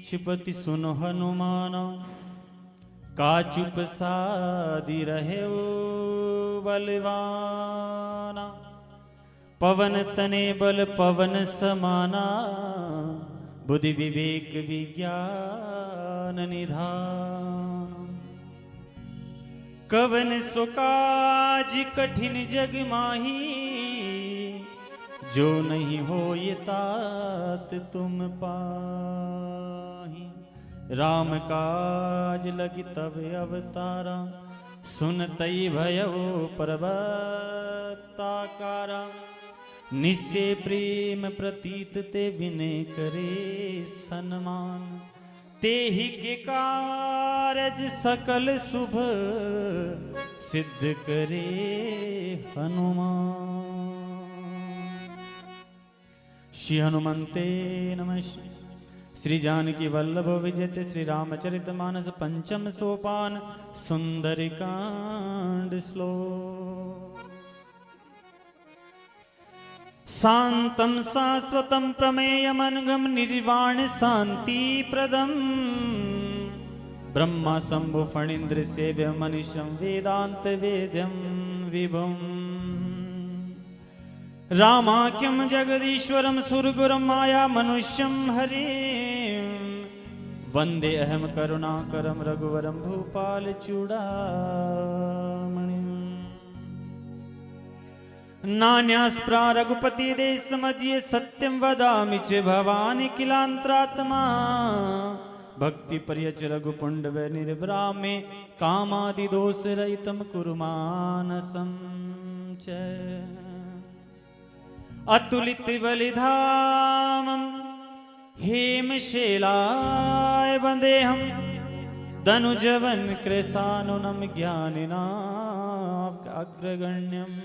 छिपति सुनो हनुमान, का चुप सादी रहे बलवाना। पवन तने बल पवन समाना, बुद्धि विवेक विज्ञान निधान। कवन सो काज कठिन जग माही, जो नहीं हो ये तात तुम पाही। राम काज लगी तब अवतारा, सुनतई भयो पर्वताकारा। निश्चय प्रेम प्रतीत ते विनय करे सन्मान, ते ही के कारज सकल शुभ सिद्ध करे हनुमान। श्री हनुमंते नमः। श्री जानकी वल्लभ विजयते श्री रामचरित मानस पंचम सोपान सुंदरकांड श्लोक। शांतं शाश्वतं प्रमेयमनघं निर्वाण शांति प्रदं, ब्रह्मा शंभु फणीन्द्र सेव्य मनीषं वेदांत वेद्यं विभुम्। रामाख्यं जगदीश्वरं सुरगुरुं माया मनुष्यं हरिं, वंदे अहम करुणाकरं रघुवरं भूपाल चूड़ामणिम्। नान्यास्प्रा रघुपति देश मध्य सत्यं वदामि च भवानि किलांतरात्मा। भक्ति पर्यच रघुपुंड व निर्भ्रामे, कामादि दोष रहितं कुरु मानसं च। अतुलित बलिधामं हेमशैलाय वन्देहं, दनुजवन कृशानुनं ज्ञानिनाम् अग्रगण्यम्।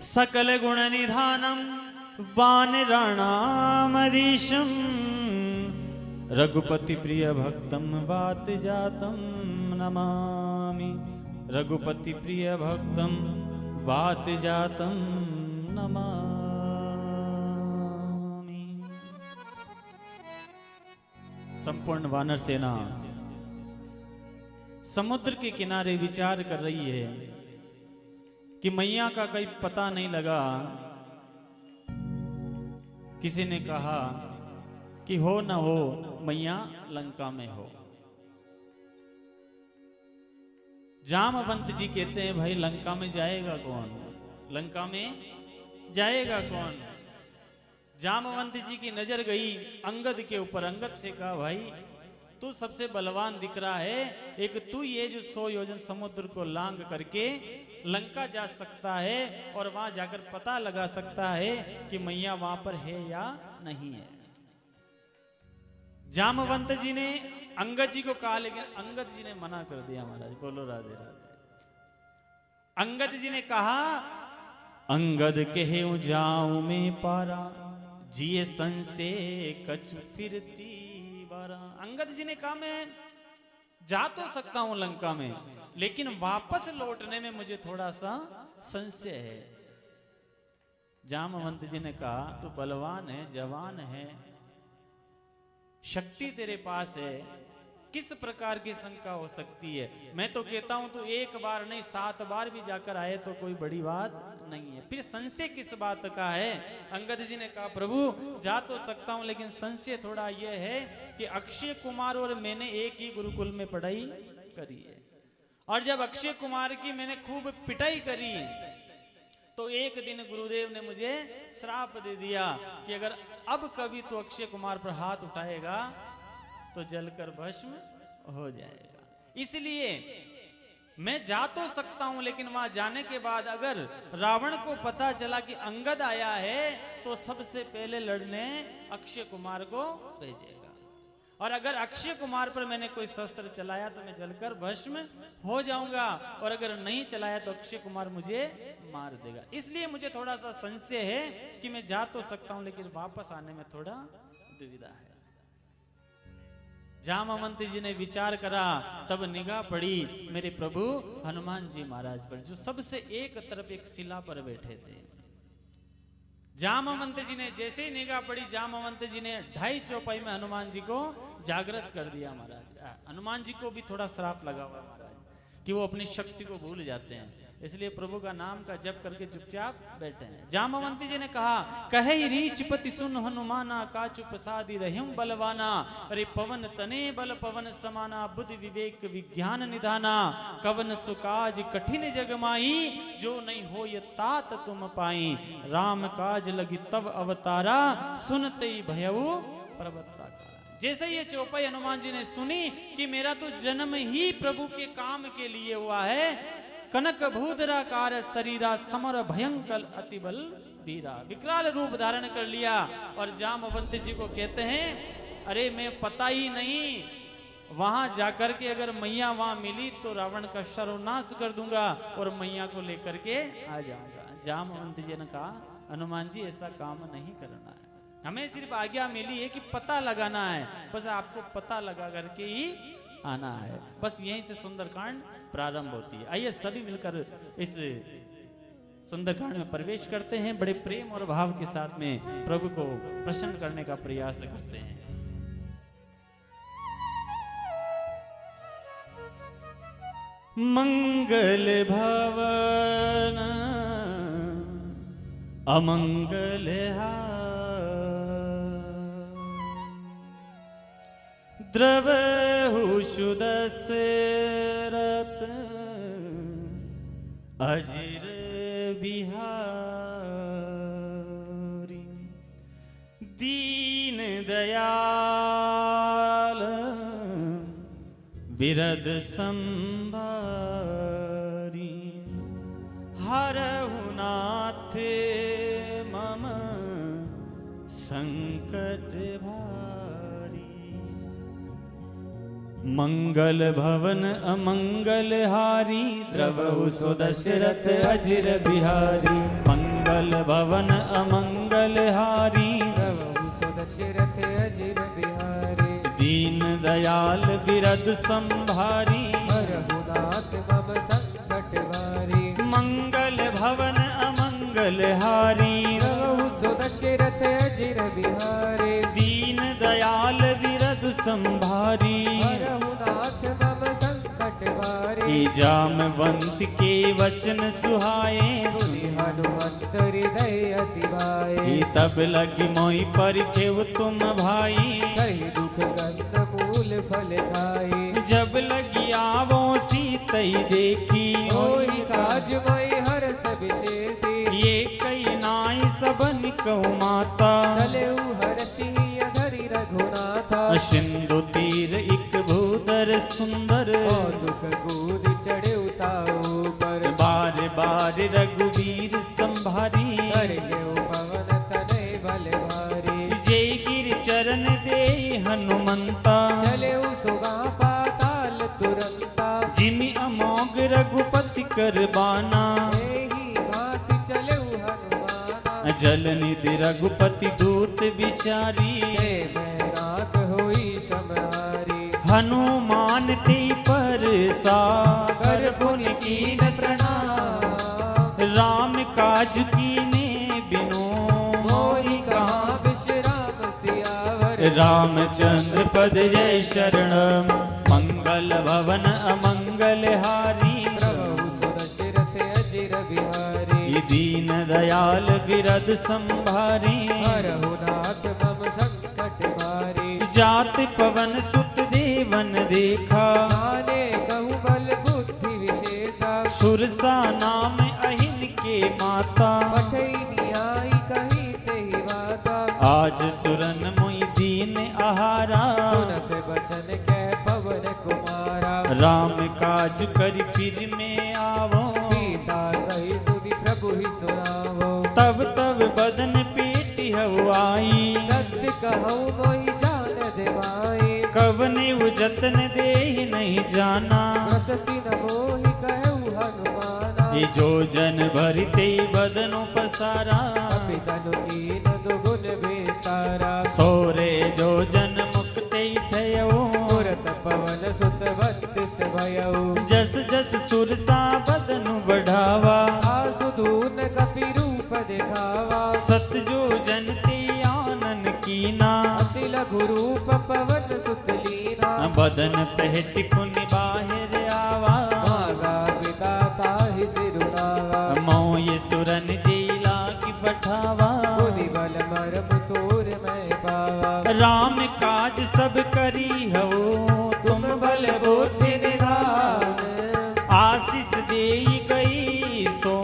सकल गुण निधानं वानराणामधीशं, रघुपति प्रिय भक्तं वात जातं नमामि। रघुपति प्रिय भक्तं वात जातं नमामि। संपूर्ण वानर सेना समुद्र के किनारे विचार कर रही है कि मैया का कोई पता नहीं लगा। किसी ने कहा कि हो न हो मैया लंका में हो। जामवंत जी कहते हैं भाई लंका में जाएगा कौन, लंका में जाएगा कौन। जामवंत जी की नजर गई अंगद के ऊपर। अंगद से कहा भाई तू सबसे बलवान दिख रहा है, एक तू ये जो 100 योजन समुद्र को लांग करके लंका जा सकता है और वहां जाकर पता लगा सकता है कि मैया वहां पर है या नहीं है। जामवंत जी ने अंगद जी को कहा, लेकिन अंगद जी ने मना कर दिया। महाराज बोलो राधे राधे। अंगद जी ने कहा, अंगद कहे जाऊं मैं पारा, जिए संसे कछु फिरती बारा। अंगद जी ने कहा मैं जा तो सकता हूं लंका में, लेकिन वापस लौटने में मुझे थोड़ा सा संशय है। जामवंत जी ने कहा तू बलवान है, जवान है, शक्ति तेरे पास है, किस प्रकार की शंका हो सकती है। मैं तो कहता हूं तू एक बार नहीं 7 बार भी जाकर आए तो कोई बड़ी बात नहीं है, फिर संशय किस बात का है। अंगद जी ने कहा प्रभु जा तो सकता हूं, लेकिन संशय थोड़ा यह है कि अक्षय कुमार और मैंने एक ही गुरुकुल में पढ़ाई करी है, और जब अक्षय कुमार की मैंने खूब पिटाई करी तो एक दिन गुरुदेव ने मुझे श्राप दे दिया कि अगर अब कभी तो अक्षय कुमार पर हाथ उठाएगा तो जलकर भस्म हो जाएगा। इसलिए मैं जा तो सकता हूं, लेकिन वहां जाने के बाद अगर रावण को पता चला कि अंगद आया है तो सबसे पहले लड़ने अक्षय कुमार को भेजेगा, और अगर अक्षय कुमार पर मैंने कोई शस्त्र चलाया तो मैं जलकर भस्म हो जाऊंगा, और अगर नहीं चलाया तो अक्षय कुमार मुझे मार देगा। इसलिए मुझे थोड़ा सा संशय है कि मैं जा तो सकता हूं, लेकिन वापस आने में थोड़ा दुविधा है। जामवंत जी ने विचार करा, तब निगाह पड़ी मेरे प्रभु हनुमान जी महाराज पर, जो सबसे एक तरफ एक शिला पर बैठे थे। जामवंत जी ने जैसे ही निगाह पड़ी, जामवंत जी ने 2.5 चौपाई में हनुमान जी को जागृत कर दिया महाराज। हनुमान जी को भी थोड़ा श्राप लगा हुआ महाराज कि वो अपनी शक्ति को भूल जाते हैं, इसलिए प्रभु का नाम का जप करके चुपचाप बैठे हैं। जामवंती जी ने कहा, कहे रीचपति सुन हनुमाना, काचु प्रसादी रहिम बलवाना। अरे पवन तने बल पवन समाना, बुद्धि विवेक विज्ञान निधाना। कवन सुकाज कठिन जगमाई, जो नहीं हो ये तात तुम पाई। राम काज लगी तब अवतारा, सुनते ही भयऊ प्रवत्ता का। जैसे ये चौपाई हनुमान जी ने सुनी कि मेरा तो जन्म ही प्रभु के काम के लिए हुआ है, कनक भूधराकार शरीरा, समर भयंकर अतिबल वीरा। विकराल रूप धारण कर लिया और जामवंत जी को कहते हैं, अरे मैं पता ही नहीं, वहां जाकर के अगर मैया वहां मिली तो रावण का सर्वनाश कर दूंगा और मैया को लेकर के आ जाऊंगा। जामवंत जी ने कहा, हनुमान जी ऐसा काम नहीं करना है, हमें सिर्फ आज्ञा मिली है कि पता लगाना है, बस आपको पता लगा करके ही आना है। बस यहीं से सुंदरकांड प्रारंभ होती है। आइए सभी मिलकर इस सुंदरकांड में प्रवेश करते हैं, बड़े प्रेम और भाव के साथ में प्रभु को प्रसन्न करने का प्रयास करते हैं। मंगल भवन अमंगल द्रवहु सुदशरथ अजिर बिहारी। दीन दयाल बिरद संभारी। हरहु नाथ मम संकट भारी। मंगल भवन अमंगल हारी, द्रवहु सुदशरथ अजिर बिहारी। मंगल भवन अमंगल हारी, द्रवहु सुदशरथ अजिर बिहारी। दीन दयाल बिरद संभारी। हरहु नाथ मम संकट भारी। मंगल भवन अमंगल हारी, द्रवहु सुदशरथ अजिर बिहारी। दीन दयाल बिरद संभारी। हरहु नाथ मम संकट भारी। जामवंत के वचन सुहाए, सुनि हनुमंत हृदय अति भाए। तब लगी मोहि परिखेव तुम भाई। सही दुख गंध मूल फल खाई। जब लगी आवो सीतई देखी, होई काज मई हरस विशेषी। ये कई नाई सबन कहु माता। चले हरषि धरि रघुनाथा। सिंधु तीर एक भूधर सुंदर, और दुख कूद चढ़े उताऊ पर। बार बार रघुवीर संभारी। कर लेऊ पवन तनय बल भारी। जय गिर चरण दे हनुमंता। चले सुगा पाताल तुरंता। जिमि अमोघ रघुपति कर बाना। एहि भांति चले हनुमाना। जल निधि रघुपति दूत बिचारी। हे बैराग होई समहारी। हनुमान ते परसा, कर पुनि कीन प्रणाम। राम काज कीने बिनो। मोहि कहाँ विश्राम सियावर। रामचंद्र पद जय शरणम। मंगल भवन अमंगल हारी, द्रवहु सुदशरथ अजिर बिहारी। दीन दयाल बिरद संभारी। हरहु नाथ मम संकट भारी। जात पवन सुत देवन देखा। जाने कहु बल बुद्धि विशेषा। सुरसा नाम अहिन के माता। पठई नियाई कही तेहि बाता। आज सुरन मोहि दीन आहारा। सुनत बचन कह पवन कुमारा। राम काज करि फिर में आवो। सीता कही सुनि प्रभु ही सुनावो। तब तब बदन पेटी हवाई। सत्य कहूँ मोहि जान देवाई। कवने वो जतन दे नहीं जाना। रससी न मोहि कहु हनुमाना। ये जो जन भरते बदनो पसारा। पितनु कीन दुगुन विस्तारा। सोरे जो जन मुक्ते थयो। तुरत पवन सुत बत्तीस भयऊ। जस जस सुरसा बदनु बढ़ावा। आसु दून कपि रूप दिखावा। सत जो लघु रूप पवन सुत लीना बदन पहट कुन बाहिर आवा मागा विदाता ही सिरुनावा मोय सुरन जेला की पठावा बुद्धि बल मरम तोर मैं पावा राम काज सब करी हो तुम बल बुद्धि निधान आशीष दे गई सो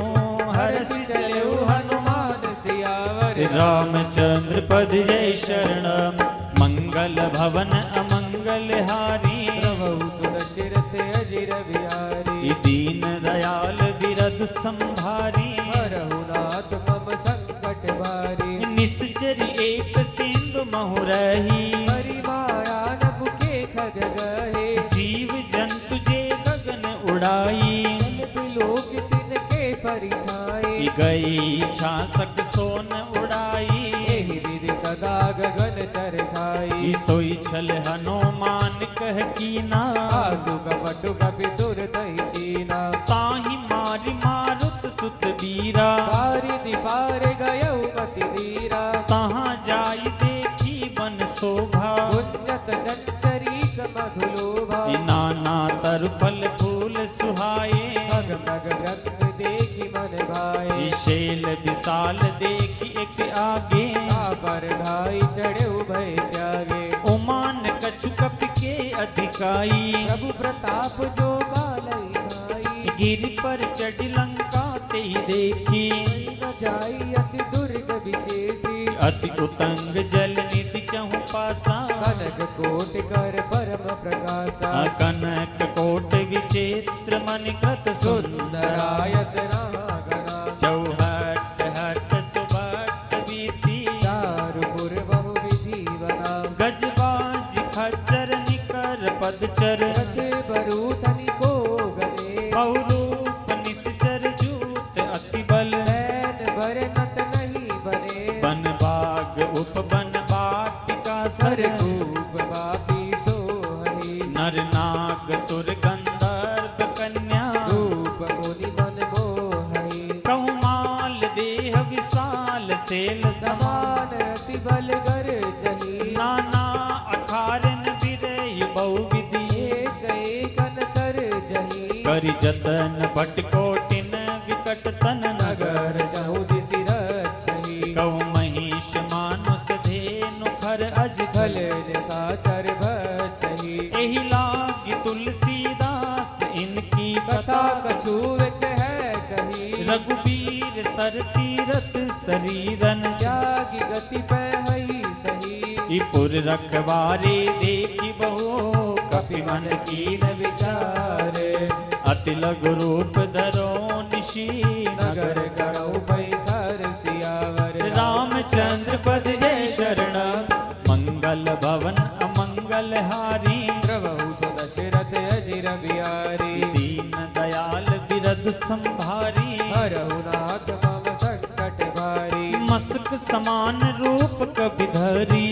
हर्ष चलो हनुमान सियावर रामचंद्र पद जय शरणम मंगल भवन अमंगल हारी प्रभु सुदशरथ अजिर बिहारी दीन दयाल बिरद संभारी हरहु नाथ मम संकट भारी निश्चर एक सिंधु महुरही हरि माया नभ के खग गहे जीव जंतु जे गगन उड़ाई लोक तिनके परिछाए गई छासक सोन उड़ाई एहि विधि सदा गगन चर खाई सोई छल हनुमान कह कीना आसु कपटु कपि दुर्दहि चीना ताहि मारि मारुत सुत बीरा पारि दिपार गयउ मति धीरा तहाँ जाई देखी बन शोभा उन्नत चंचरी मधुलोभा नाना तरु फल फूल सुहाए भग भग रत्न देखी मन भाए शैल विशाल देखी एक आगे पर ढाई चढ़े उभय त्यागे उमान कछु कप के अधिकाई प्रभु प्रताप जो बालई भाई गिर पर चढ़ लंका ते देखी न जाई अति दुर्ग विशेषी अति उतंग जल निधि चहु पासा कनक कोट कर परम प्रकाशा कनक कोट विचित्र मन कृत सुंदरायत नागना चौहट हट सुभट बीती चारु पुर बहु विधि बना गजबाज खच्चर निकर पदचर रथ बरु तनिको गने बहुरूप निश्चर जूत अति बल नैन भर नत नहीं बने बन बाग उप बन बाटिका सर सर खूब बापी सोहनी नर नाग सुर गंधर्व कन्या रूप मुनि मन मोहई कौमाल देह विशाल सेल समान समान अति बल गर जली नाना अखारन विरय बहु विधि एक एक अंतर जही करि जतन भटकोटिन विकट तन नगर नगर चहुदि सिर छही कौ महिष मानुष धेनु खर अज फल निसाचर भचही एहि लागी तुलसीदास इनकी कथा कथा कछु एक है कही रघुबीर सर तीरथ शरीरन त्यागी गति पे हई सही पुर रखवारे देखी बहु कपि मन कीन विचार अति लघु रूप धरो निशी नगर गणौ पैसर सियावर रामचंद्र पद जय शरण मंगल भवन अमंगल हारी प्रभु सुदशरथ अजिर बिहारी दीन दयाल बिरद संभारी हरहु नाथ मम संकट भारी मस्क समान रूप कपि धरी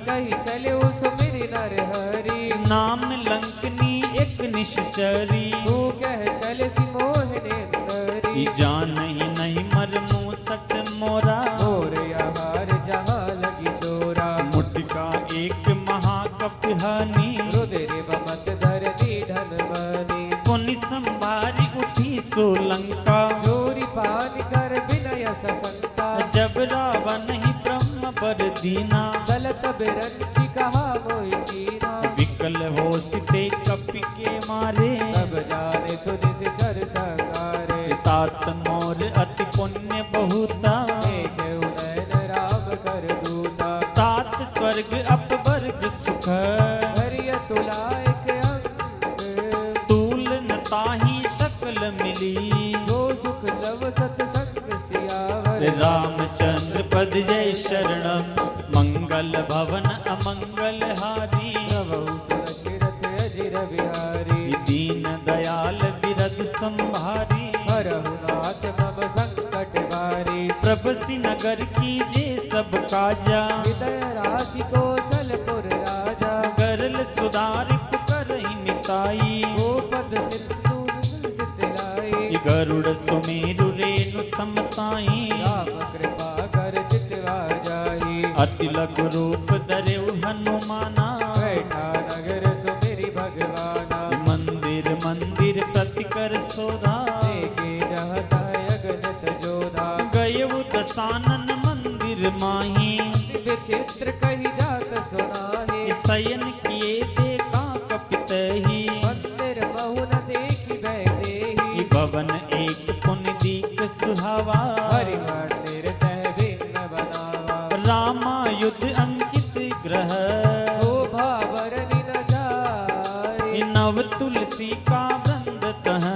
कही चले सुमिरि नर हरि नाम लंकनी एक निश्चरी तू कह चले सी मोहनेंदरी जान ही नहीं मर मूसट मोरा और आहार जहाँ लगी चोरा मुटका एक महाकपहानी रुद्र बमत धरनी धन मनी पुनि संभारी उठी सोलंका चोरी पान कर विनय ससंका जब रावण ही ब्रह्म पर दीना गलत बिरंची कहा मोहि चीना विकल हो सिते कपि के मारे तब जाने सुनि सिचर सकारे तात मोर अति पुण्य बहुता एक उदयन राम कर दूता तात स्वर्ग अपवर्ग सुख हरिय तुला एक अंग तूल न ताहि शकल मिली जो सुख लव सतसंग सियावर रामचंद्र पद जय शरण मंगल भवन अमंगल हारी प्रभु सुदशरथ अजिर बिहारी दीन दयाल बिरद संभारी हरहु नाथ मम संकट भारी प्रभसि नगर कीजे सब काजा हृदय राशि कौशलपुर राजा गरल सुधारित करहि मिताई गोपद सिंधु सितलाई गरुड़ सुमेरु रेणु समताई राम कृपा कर चितवा जाई अति लघु रूप धरेउ हनुमान सानन मंदिर माही, विचित्र कही जात सुनाहे। शयन किए देखा कपितहि, मंदिर बहु न देखी बैठे। भवन एक पुण्य दीक सुहावा, हरि मंदिर तह भिन्न बनावा। रामायुध अंकित ग्रह, शोभा बरनि न जाए। नव तुलसी का वृंद तह,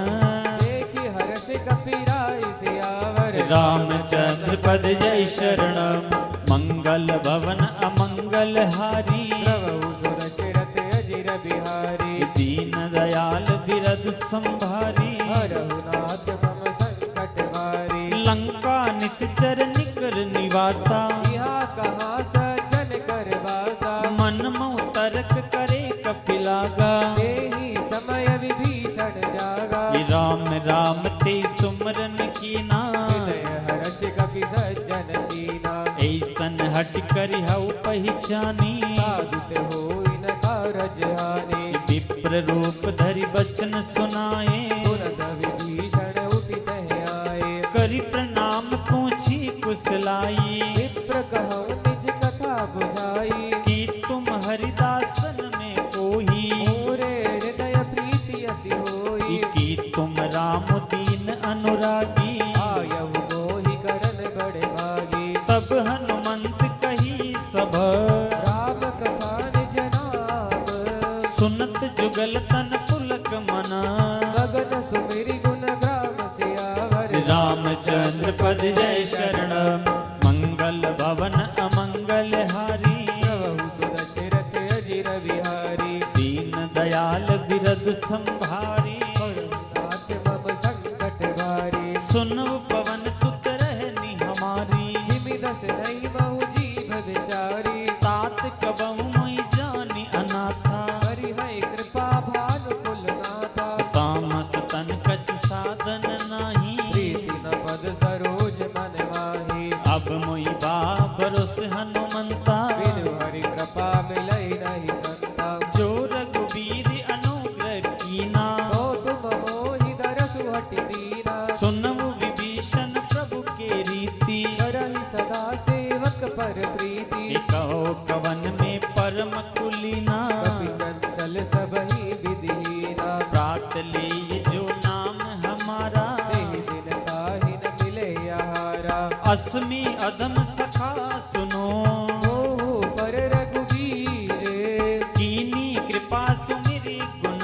देखी हर्ष कपिराय सियावर। रामचंद्र पद जय शरणम, मंगल भवन अमंगल हारी। प्रभु सुदशरथ अजिर बिहारी। दीन दयाल बिरद संभारी, हरहु नाथ मम संकट भारी। लंका निश्चर निकर निवासा, यहाँ कहाँ सज्जन कर वासा। मन मऊ तर्क करे कपिलागा, तेहि समय विभीषण जागा। राम राम ते सुमरन कीना, हृदय हर्ष कपि सज्जन चीना। ऐसन हट कर हऊ पहचानी, साधुत होई न कारज हानि। विप्र रूप धरि बचन सुनाए, तुरत विभीषण उठि तह आए। करि प्रणाम पूछी कुशलाई, विप्र कहौ निज कथा बुझाई। कि तुम हरिदासन में कोही, मोरे हृदय प्रीति अति होई। कि तुम राम दीन अनुरागी। आयहु मोहि करन बड़े भागी। तब हनुमंत कही सब, राम कथा निज नाम। सुनत जुगल तन पुलक मना, गगन सुमिरि गुण ग्राम सियावर। रामचंद्र पद जय शरणम, मंगल भवन अमंगल हारी। प्रभु सुदशरथ अजिर बिहारी। दीन दयाल बिरद संभारी, नाथ मम संकट भारी। सुनव पवन सुत रहनी हमारी। जिमि दस नहीं बहु जीव विचारी। तात कबहु मोहि जानि अनाथा, हरि है कृपा भानु कुल नाथा। तामस तन कछ साधन नाही, प्रीति न पद सरोज मन माही। अब मोहि बाबरोस हनुमंता। बिनु हरि कृपा मिलई नहीं संता। जो रघुबीर अनुग्रह कीना, तो तुम मोहि दरसु हटि दीना। सुनहु विभीषण प्रभु के रीति। करहि सदा सेवक पर प्रीति। कहो कवन में परम कुलीना, कपि चंचल सबहि विधिहीना। प्रात ले जो नाम हमारा, तेहि दिन ताहि न मिले आहारा। अस्मि अधम सखा सुनो, मोहु पर रघुबीर। कीनी कृपा सुमिरि गुण।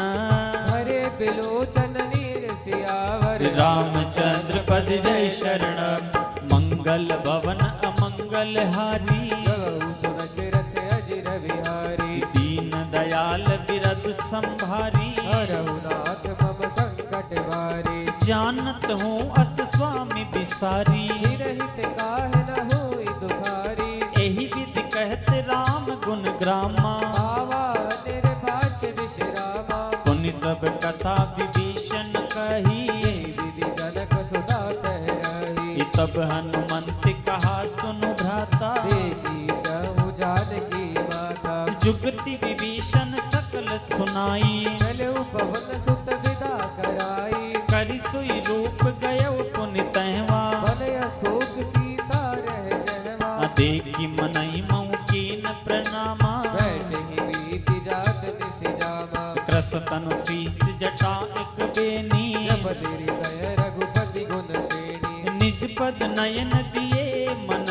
हरे बिलोचन नीर सियावर। रामचंद्र पद जय शरणम, मंगल भवन अमंगल हारी। प्रभु सुदशरथ अजिर बिहारी। दीन दयाल बिरद संभारी, हरहु नाथ मम संकट भारी। जानत हूँ अस स्वामी बिसारी। निरहित काहे न होई दुखारी। एहि विधि कहत राम गुण ग्रामा, आवा निर्भाष विश्रामा। पुनि सब कथा विभीषण कही। यही विधि जनक सुता तह रही। तब हनुमंत कहा सुनु भ्राता, देखी चहु जानकी माता। जुगति विभीषण सकल सुनाई। चलऊ पवन सुत विदा कराई। करि सुई रूप गयउ पुनि तहवा, बनय शोक सीता रह जहवा। देखि मनहि मऊ कीन प्रणामा। बैठे ही बीति जात दिस जामा। कृस तनु शीस जटा एक बेनी, जब हृदय रघुपति गुण श्रेणी। निज पद नयन दिए मन,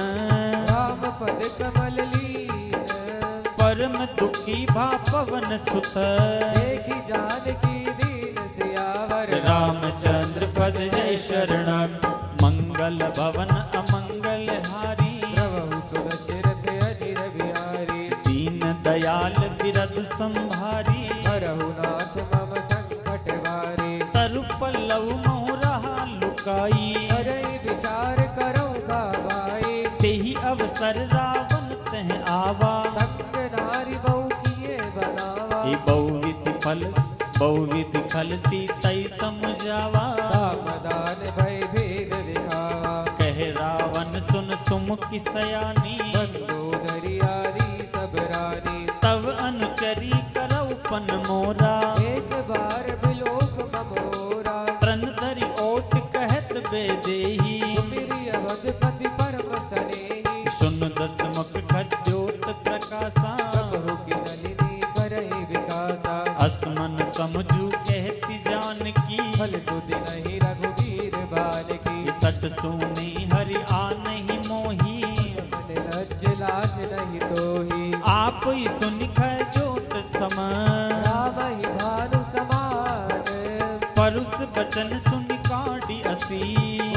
राम पद कमल लीन। परम दुखी भा पवन सुत। देखी जानकी दीन सियावर। रामचंद्र पद जय शरणम, मंगल भवन अमंगल हारी। प्रभु सुदशरथ अजिर बिहारी। दीन दयाल बिरद संभारी, हरहु नाथ मम संकट भारी। तरु पल्लव मोह रहा लुकाई। हरै विचार करौ भाई। तेहि अवसर रावण तह आवा। संग नारी बहु किए बनावा। हे बहुविध फल सीतई समझावा। सामदान भय भेद दिखावा। कह रावण सुन सुमुखी सयानी। मंदोदरी आदि सब रानी। तब अनुचरी करऊ पन मोरा। एक बार बिलोक ममोरा। प्रण धरि ओट कहत बेदेही। सुमिरि अवधपति परम जसा प्रभु की नलिनी करहि विकासा असमन समझू कहती जान की फल सुधि नहीं रघुवीर बाल की सट सुनी हरि आ नहीं मोही मन लज्ज लाज नहीं तोही आप ही सुनिख जोत सम राम ही भानु समान परुष बचन सुन काढ़ी असी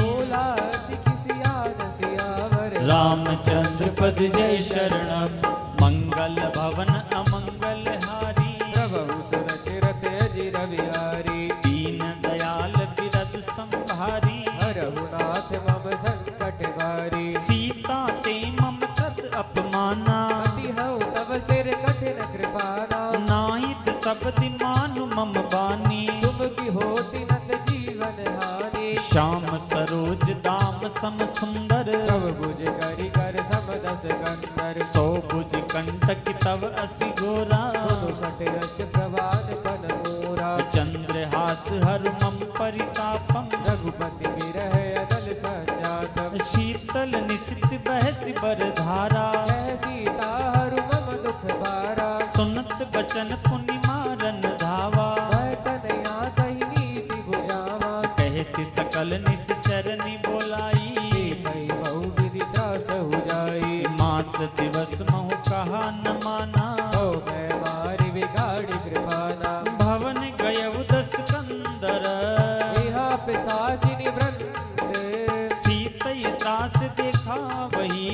बोला अति किसी आन सियावर रामचंद्र पद जय शरण मंगल भवन अमंगल हारी प्रभु सुरचिरत अजिर बिहारी दीन दयाल बिरद संभारी हरहु नाथ मम संकट भारी सीता ते मम तत अपमाना अति हऊ तव सिर कठिन कृपाना नाहित शब्द मानु मम बानी शुभ की होती नत जीवन हानि श्याम सरोज दाम सम सुंदर तव भुज करि कर सम दस कंतर सौ भुज कंटक तव असि गोरा सुनु सट रस प्रवाद पन मोरा चंद्रहास हर मम परितापम रघुपति विरह अनल संजातम शीतल निशित बहसि बर धारा जय सीता हरु मम दुख भारा सुनत बचन पुनि मारन धावा भय तनया कहि नीति बुझावा कहसि सकल निश्चरनि बोलाई कई बहु विधि त्रास हो जाई मास दिवस महु कहा न माना ओ मैं मारी बिगाड़ी कृपाना भवन गयउ दस कंदर इहा पिशाचिनी वृंद सीतई त्रास देखा वही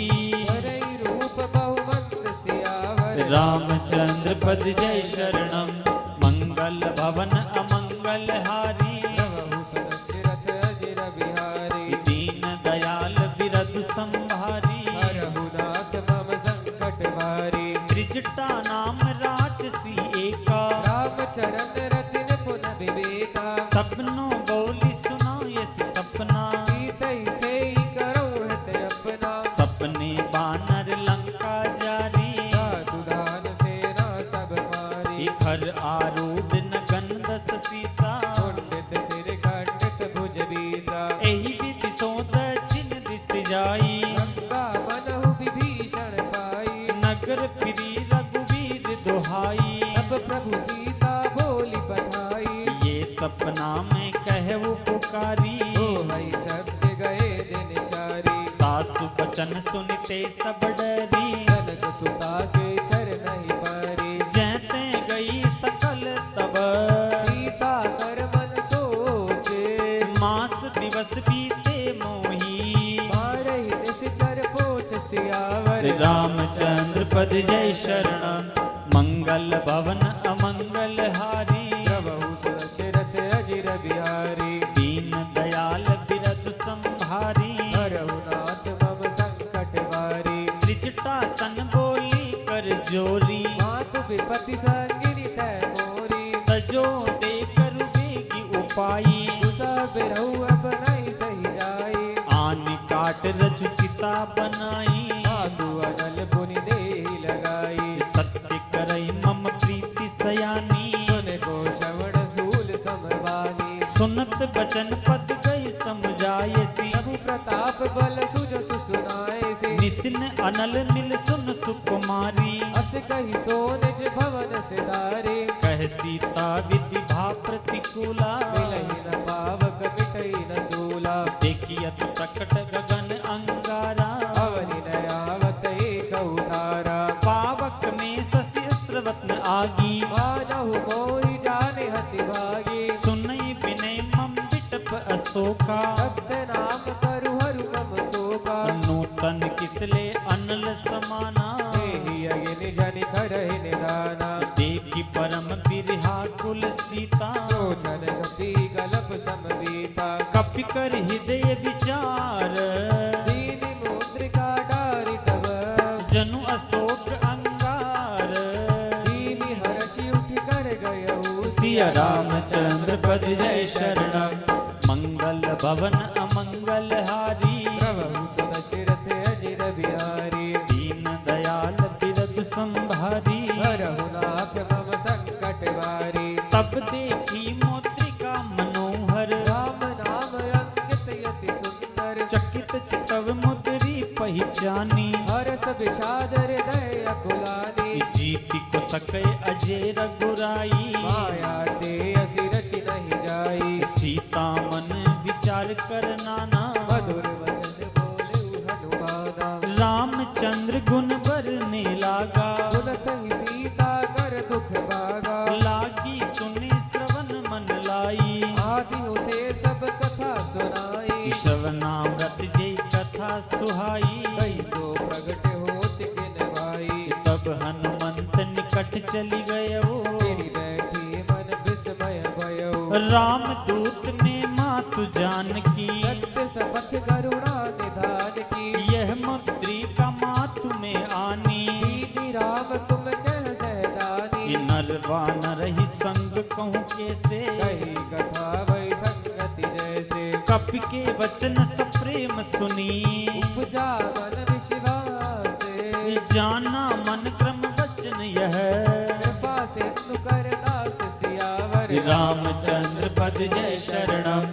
हरई रूप बहुमंत सियावर रामचंद्र पद जय शरणम मंगल भवन अमंगल हारी प्रभु सुदशरथ अजिर बिहारी दीन दयाल बिरद संभारी हरहु नाथ मम संकट भारी त्रिजटा नाम राजसी एका राम चरण रतिन पुन विवेका सपनों बोली सुनायस सपना सीतई से ही करो हित अपना सपने बानर लंका जारी साधु दान सेना सब मारी घर आरूढ़ नगन दस सीसा पंडित सिर खंडित भुज बीसा एहि विधि सो दक्षिण दिस जाई गंगा मनहु विभीषण पाई नगर फिरी रघुवीर दुहाई तब प्रभु सीता बोली बधाई ये सपना में कहु पुकारी ओ हई सत्य गए दिन चारी सासु बचन सुनते सब डरी जनक सुता के चर नहीं पारी जैते गई सकल तब सीता कर मन सोचे मास दिवस बीते मोही मारहि निश्चर पोछ सियावर रामचंद्र पद जय शरण मंगल भवन अमंगल हारी प्रभु सुरक्षित अजिर बिहारी दीन दयाल बिरद संभारी हरहु नाथ मम संकट भारी त्रिजटा सन बोली कर जोरी मातु विपति संगिनी तै मोरी तजो दे कर बेगी उपाई उषा बिरहु अब नहीं सही जाई आन काट रचु चिता बनाई मातु अनल पुनि देहि लगाई सत्य करई मम प्रीति सयानी सुन को श्रवण सूल समवानी सुनत बचन पद गई समझाए सी प्रभु प्रताप बल सुज सुनाए से निसिन अनल मिल सुन सुकुमारी अस कहि सो निज भवन सिधारे कह सीता विधि भा प्रतिकूला मिलहि न पावक मिटई न सूला देखियत प्रकट गगन अंगारा अवनि न आवत एक उतारा पावक में शशि अस्त्रवत्न आगी मानहु मोहि जाने हति भागी सुनई विनय मम बिटप अशोका सत्य नाम करु हरु कम शोका नूतन किसले अनल समाना देहि अगिनि जनि खरहि निदाना देखी परम बिरहा कुल सीता सोचन गति गलप समवीता कपि कर हृदय विचार दीनि मुद्रिका डारि तब जनु अशोक अंगार दीनि हर्षि उठ कर गयउ सिया रामचंद्र पद जय शरण मंगल भवन अमंगल हारी प्रभु सुदशरथ अजिर बिहारी दीन दयाल बिरद संभारी हरहु नाथ मम संकट भारी तब देखी मोत्रिका मनोहर राम नाम अंकित यति सुंदर चकित चितव मुद्री पहचानी हरस विषाद हृदय अकुलानी सीती को सके अजय रघुराई माया ते असि रचि नहीं जाई सीता मन विचार कर नाना मधुर वचन बोले हनुमाना रामचंद्र गुण बरने लागा सुनत ही सीता कर दुख भागा लागी सुने श्रवण मन लाई आदि उठे सब कथा सुनाई श्रवणामृत जय कथा सुहाई कई सो प्रगट होत के नवाई तब हनुमंत निकट चली गए तेरी बैठी मन विस्मय भयो राम दूत में मातु जानकी सत्य सपथ करुणा निधान की यह मुद्रिका मातु में आनी दीनी राम तुम कह सहदानी नर वानर ही संग कहूँ कैसे कही कथा वही संगति जैसे कपि के वचन सप्रेम सुनी उपजा मन विश्वास जाना मन क्रम वचन यह कृपा से कर दास सियावर रामचंद्र पद जय शरणम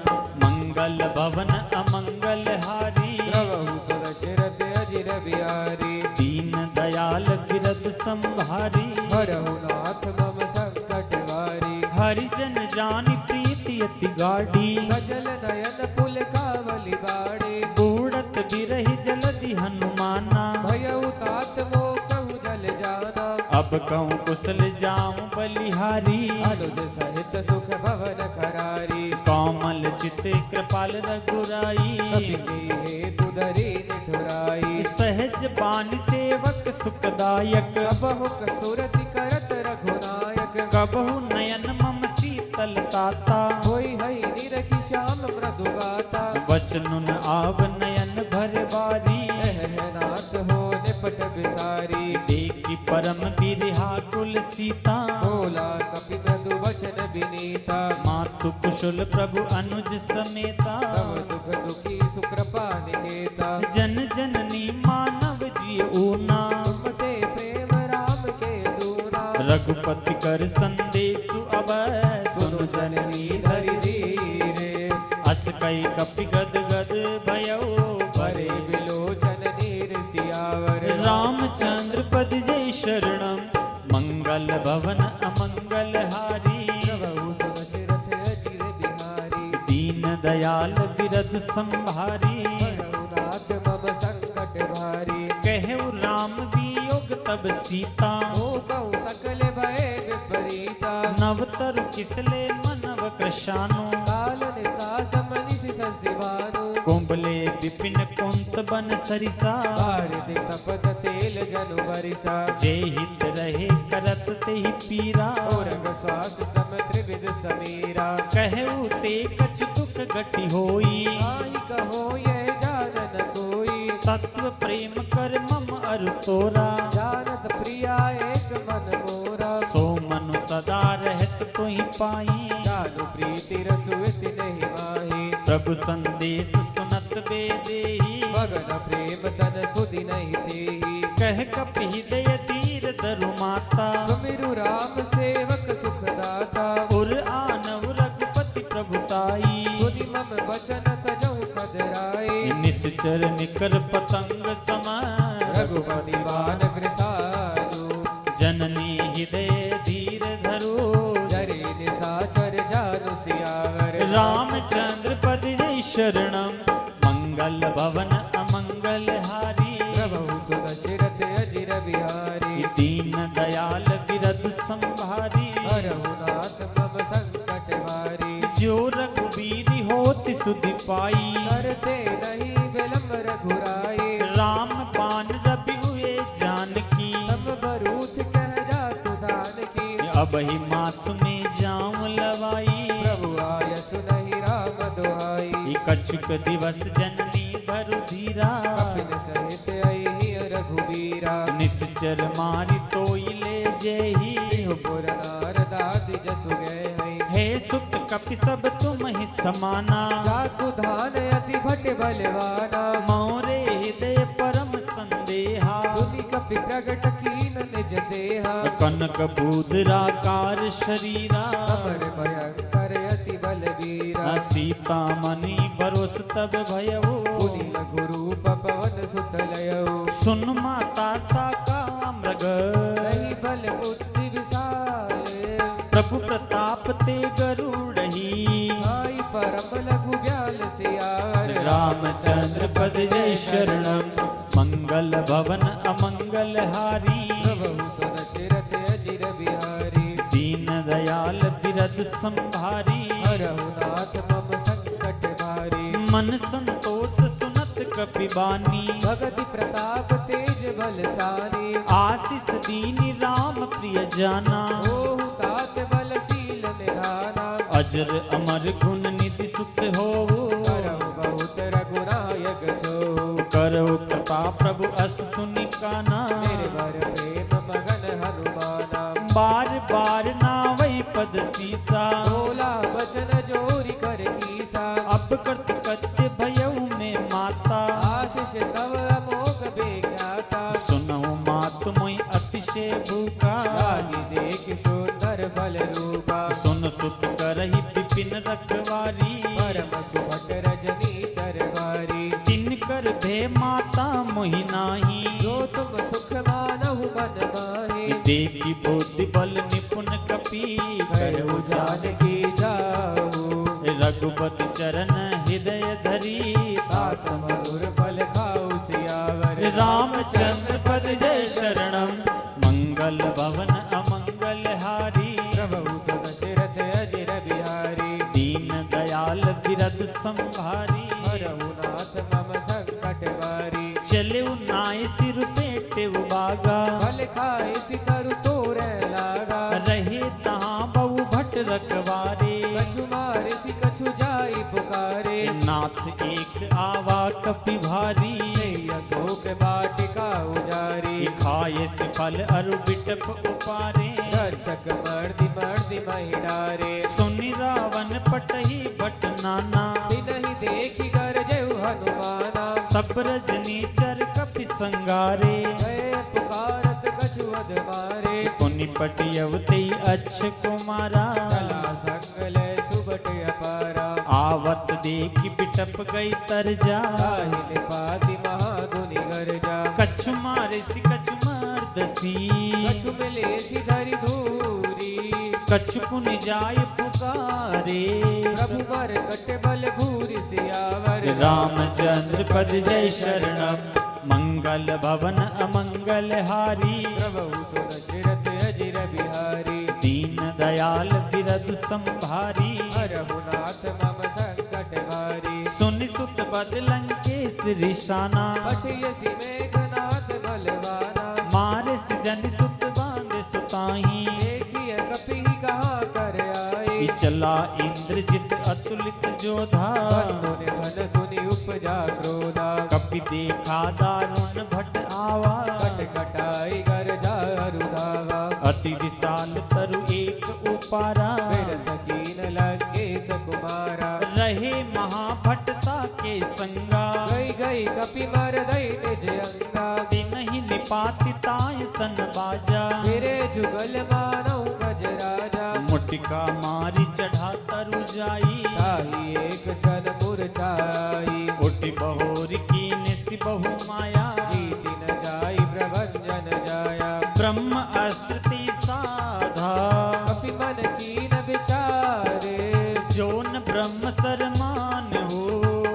मंगल भवन अमंगल हारी प्रभु सुदशरथ अजिर बिहारी दीन दयाल बिरद संभारी हरहु नाथ मम संकट वारी हरिजन जानि प्रीति अति गाढ़ी सजल नयन पुल कावली बाड़े बूढ़त बिरहि जलधि हनुमाना भयउ तात मो कहु जल जाना अब कहूँ कुशल जाऊं बलिहारी अनुज सहित सुख भवन करारी कोमल चित कृपाल रघुराई कपि के हेतु धरी निठुराई सहज बान सेवक सुखदायक अबहु कसुरति करत रघुनायक कबहु नयन मम शीतल ताता होई हई निरखि श्याम मृदु गाता वचनुन आव नयन भर बारी नाथ हो निपट बिसारी देखी परम बिरहा कुल सीता बोला कपि मृदु वचन विनीता मातु कुशल प्रभु अनुज समेता तव दुख दुखी सुकृपा निकेता जन जननी मानव जी ऊना तुम ते प्रेम राम के दूना रघुपति कर संदेशु अब सुनु जननी धरि धीरे अस कई कपि गद गद भयो परे बिलोचन नीर सियावर रामचंद्र पद जय शरणम मंगल भवन अमंगल हारी प्रभु सुदशरथ अजिर बिहारी दीन दयाल बिरद संभारी नाथ मम संकट भारी कहु राम वियोग तब सीता हो कहु सकल भय विपरीता नवतर किसले मनव कृशानु काल निसास मनिषि ससिवानु कुंभले विपिन कुंत बन सरिसा बारिद तपत तेल जनु बरिसा जय हित रहे करत तेहि पीरा और श्वास सम त्रिविध समीरा कहु ते कछ दुख गति होई आई कहो ये जानन कोई तत्व प्रेम कर मम अरु तोरा जानत प्रिया एक मन मोरा सो मनु सदा रहत तुहि पाई जानु प्रीति रसुति नहीं माही प्रभु संदेश सुनत बेदेही मगन प्रेम तन सुधि नहीं थी कह कपि हृदय धीर धरु माता सुमिरु राम सेवक सुखदाता उर आनव रघुपति प्रभुताई सुनि मम वचन तजऊ कदराए निश्चर निकर पतंग समान रघुपति बान कृसालु जननी हृदय धीर धरो जरे निसाचर जानु सियावर रामचंद्र पद जय शरणम मंगल भवन अमंगल हारी प्रभु सुदशरथ अजिर बिहारी दीन दयाल बिरद संभारी हरहु नाथ मम संकट भारी जो रघुबीर होति सुधि पाई करते नहीं विलम्ब रघुराई राम बान रवि हुए जानकी तब बरूथ कह जातु दान की अब ही मातु में जाऊं लवाई प्रभु आय सुनहि राम दुहाई कछुक दिवस जननी भरु धीरा कपिल सहित अहि रघुबीरा निश्चर मारी तोई ले जेही पुर नारदादि जसु गए हे सुत कपि सब तुम ही समाना जातु धान अति भट बलवाना मोरे हृदय परम संदेहा सुनि कपि प्रगट कीन निज देहा कनक बूधराकार शरीरा समर भयंकर अति बलवीरा सीता मणि बरोस तब भयवो पुनि गुरु पवन सुत लयो सुन माता सा का मृग नहीं बल बुद्धि विशाल प्रभु प्रताप ते गरुड़ही आई परम लघु ब्याल सियार रामचंद्र पद जय शरणम मंगल भवन अमंगल हारी प्रभु सुरसिरत अजिर बिहारी दीन दयाल बिरद संभारी हरहु नाथ मम संकट भारी मन संतोष सुनत कपिबानी भगति प्रताप तेज बलशाली आशीष दीनी राम प्रिय जाना ओहु तात बल शील निधाना अजर अमर गुण निधि सुत होवो करहु बहुत रघुनायक छो करो कृपा प्रभु अस सुनि काना निर्भर प्रेम मगन हनुमाना बार बार नावई पद सीसा बोला वचन जोरी कर कीसा अब करत कत्य भयऊ में माता आशीष तव अमोघ बेख्याता सुनहु मात मोई अतिशय भूखा लागी देख सुंदर फल रूपा सुन सुत करही विपिन रखवारी परम सुभट रजनी चरवारी तिनकर भे माता मोहि नाही जो तुम सुख मानहु मन माहे देवी बुद्धि बल निपुण कपि करहु जानकी जाहु रघुपति चरण हृदय धरी तात मधुर फल खाऊ सियावर रामचंद्र पद जय शरणम मंगल भवन अमंगल हारी प्रभु सुदशरथ अजिर बिहारी दीन दयाल बिरद संभारी हरहु नाथ मम संकट वारी चले नाय सिर पेटे बागा फल खाए सिकरु तोरे लागा रहे तहाँ बहु भट रखवारे कछु मारे सि कछु जाई पुकारे नाथ एक आवा कपि भारी अशोक वाटिका उजारी खाए से फल अरु बिटप उपारे दर्शक मर्दि मर्दि महिडारे सुनि रावण पटही भट नाना तिनहि देखि गरजहु हनुमाना सब रजनी चर कपि संगारे भय पुकारत कछु अध मारे पुनि पटियवते अच्छ कुमारा कला संगल सुबट अपारा आवत देखि बिटप गई तरजा काहिल पाति महागुनि गरजा कछु मारे सि कछु मर्दसी कछु मिले सि धरि धूरी कछु पुनि जाय पुकारे प्रभु मर कट बल भूरि सियावर रामचंद्र पद जय शरणम मंगल भवन अमंगल हारी प्रभु सुदशरथ अजिर बिहारी दीन दयाल बिरद संभारी हरहु नाथ मम संकट भारी सुनि सुत बद लंकेश रिशाना पठियसि मेघनाथ बलवाना मारे से जन सुत बांध सुताही देखिए कपि कहाँ कर आए चला इंद्रजित अतुलित जोधा बंधु ने घन सुनि उपजा क्रोधा कपि देखा दारुण भट आवा कट कटाई गरजा रुधावा अति विशाल तरु एक उपारा विरत कीन लंकेश कुमारा रहे महाभटता के संगा गई गई कपि मर दई निज अंगा नहीं निपातिताय सन बाजा मेरे जुगल मानव गज राजा मुटिका मारी चढ़ा तरु जाई ताही एक छन मुरझाई उठी बहोर की निसि बहु माया जीति न जाई प्रभंजन जाया ब्रह्म अस्त्र साधा कपि मन कीन विचारे जोन ब्रह्म सरमान हो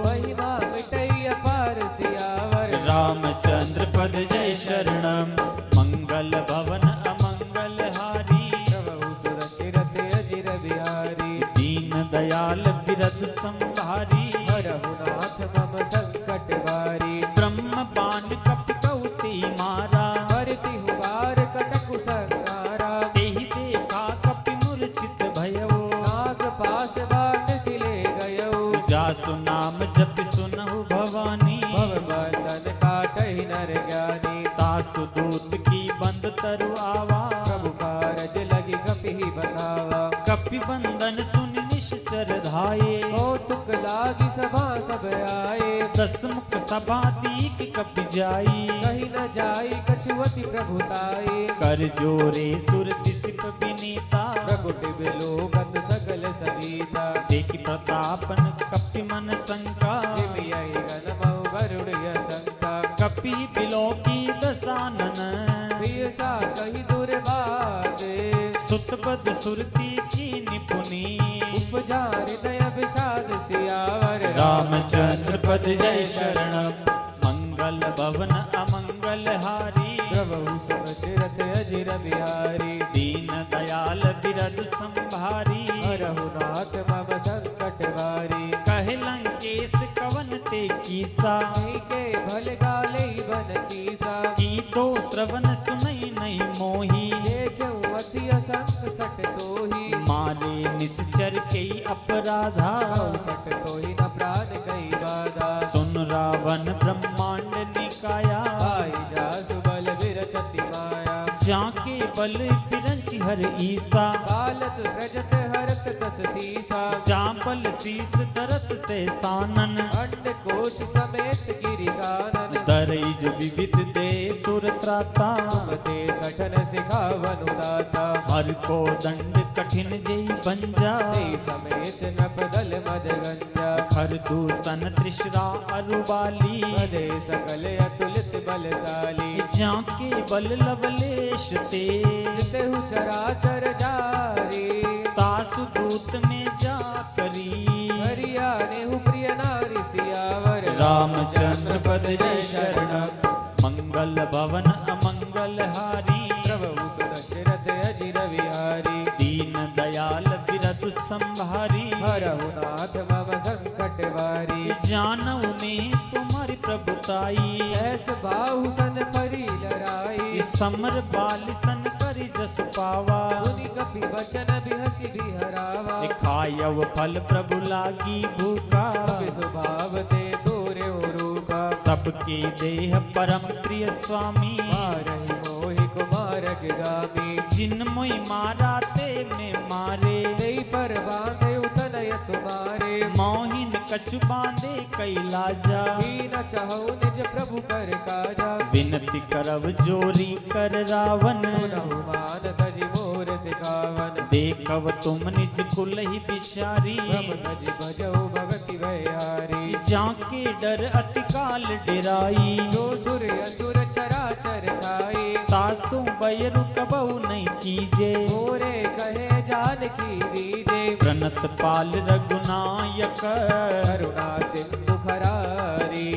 महिमा मिटई अपार सियावर रामचंद्र पद जय शरणम मंगल भवन अमंगल हारी प्रभु सुरसिरत अजिर बिहारी दीन दयाल बिरद संभारी हरहु नाथ मम संकट भारी ब्रह्म बाण कपि कौती मारा करति हुबार कटकु संगारा तेहि देखा कपि मूर्छित भयो नाग पास बाट सिले गयो जासु नाम जपि सुनहु भवानी भव बंधन काटहि नर ज्ञानी तासु दूत की बंद तरु आवा प्रभु कारज लगी कपि बंधावा कपि बंधन सुन निश्चर धाये कौतुक लागी सभा सब आए दस मुख सभा दीक कपि जाई कहीं न जाई कछुवती प्रभुताई कर जोरे सुर दिसिप विनीता प्रगुट बिलोकत सकल सविता देखि प्रतापन कपि मन शंका जिमियहि गण मऊ गरुड़ शंका कपि बिलोकी दसानन प्रिय सा कही दुर्बा सुतपद सुरती की निपुणी उपजा हृदय विषाद सियावर रामचंद्र पद जय शरणम मंगल भवन अमंगल हारी प्रभु सुरथ अजिर बिहारी दीन दयाल बिरद संभारी हरहु नाथ मम संकट वारी कहे लंकेश कवन ते कीसा के भल गाले बन कीसा की दो श्रवण सुनई नहीं मोही ये क्यों अति असंग सट तोही मारे निश्चर के अपराधा सट तोही न प्राण कई बाधा सुन रावण ब्रह्मांड निकाया आई जा सुबल विरचति माया जाके बल पिरंच हर ईसा कालत सृजत हरत दस सीसा जापल शीस दरत से सानन अंड कोश समेत गिरिकानन दरई जो विविध दे सुर त्राता ते सठन सिखावन दाता हर को दंड कठिन जई बंजा ते समेत नपदल मद गंजा हर दूषण त्रिशरा अरुबाली मदे सकल अतुलित बलशाली जाके बल लवलेश ते जितहु चराचर जारी तासु दूत में जा करी हरिया नेहु प्रिय नारी सियावर रामचंद्र पद जय शरणम मंगल भवन अमंगल हारी प्रभु सुदशरथ अजिर विहारी दीन दयाल बिरदु संभारी हरहु नाथ मम संकट वारी जानऊ में तुम्हारी प्रभुताई ऐस बाहु सन परी लड़ाई समर बाल सन करी जस पावा सुनि कपि वचन बिहसी बिहरावा खायव फल प्रभु लागी भूखा कपि स्वभाव ते तोरे रूपा सबके देह परम प्रिय स्वामी मारहि मोहि कुमारक गामी जिन मोई मारा ते में मारे तेई पर बांधे उतनय तुम्हारे मोहिन कछु बांधे कैलाजा न चाहो निज प्रभु कर काजा विनती करव जोरी कर रावण पुनहु मान तजि मोर सिखावन देखव तुम निज कुल ही बिचारी प्रभु तजि भजहु भगति भयहारी जाके डर अति काल डेराई जो सुर असुर चराचर खाई तासु बैरु कबहु नहीं कीजे मोरे कहे जान की दीजे प्रणत पाल रघुनायक करुणा सिंधु खरारी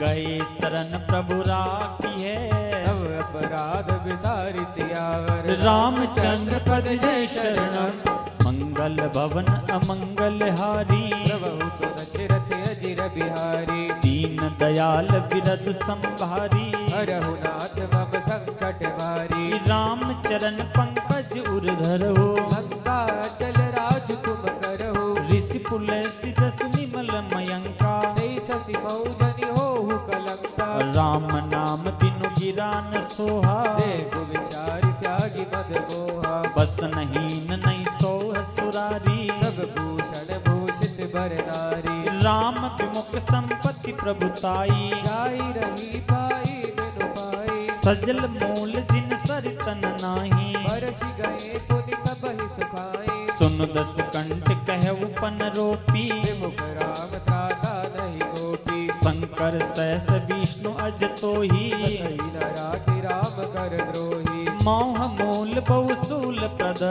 गए शरण प्रभु राखी है तब अपराध विसारी सियावर रामचंद्र पद जय शरणम मंगल भवन अमंगल हारी प्रभु सुदशरथ अजिर बिहारी दीन दयाल बिरद संभारी हरहु नाथ मम संकट वारी राम चरण पंकज उर्धर हो लंका चल राज तुम करहु ऋषि पुलस्ति जसु निमल मयंका तेई ससी मौजनि होहु कलंका राम नाम बिनु गिरा न सोहा देख विचारि त्यागी मद मोहा बस नहीं सोह सुरारी सब भूषण भूषित बर नारी राम विमुख संपत्ति प्रभुताई जाई रही पाई बिनु पाई सजल मूल जिन सरितन नाही बरसि गए पुनि कबहि सुखाई सुन दस कंठ कहु पन रोपी विमुख राम त्राता नहीं गोपी शंकर सहस विष्णु अज तोही सतई न राखी राम कर द्रोही मोह मूल बहुसूल प्रद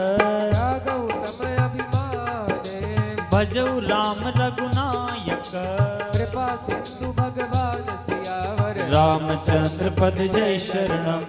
राघव तम अभिमाने भजऊ राम रघुनायक कृपा सिंधु भगवान सियावर रामचंद्र पद जय शरणम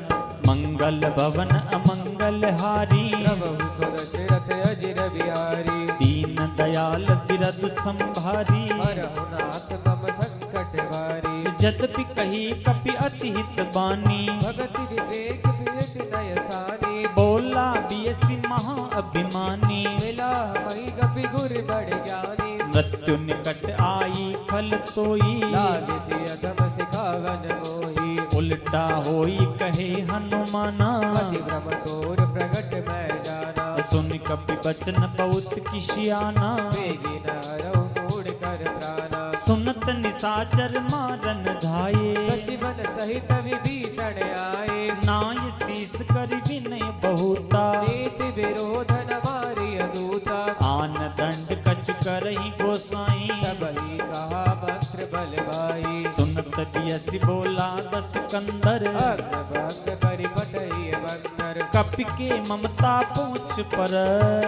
मंगल भवन अमंगल हारी प्रभु सुदशरथ अजिर बिहारी दीन दयाल बिरद संभारी हरहु नाथ मम संकट वारी जदपि कही कपि अति हित बानी भगति विवेक विवेक नय सानी बोला बियसी महा अभिमानी मिला मही गपि गुर बड़ ज्ञानी मृत्यु निकट आई फल तोई लागे सी अधम सिखावन मोही उल्टा होई कहे हनुमाना अति भ्रम तोर प्रगट मैं जाना सुन कपि बचन बहुत किशियाना वेगी नारौ मूढ़ कर प्राणा सुनत निसाचर मारन धाये सचिवन सहित विभीषण आए नाय शीस कर विनय बहुता नीति विरोध न मारी अदूता आन दंड कछु करहि गोसाई सबही कहा मंत्र बलवाई सुनत बियसी बोला दस कंदर अग्न भंग करि पटई बंदर कप कपि के ममता पूछ पर,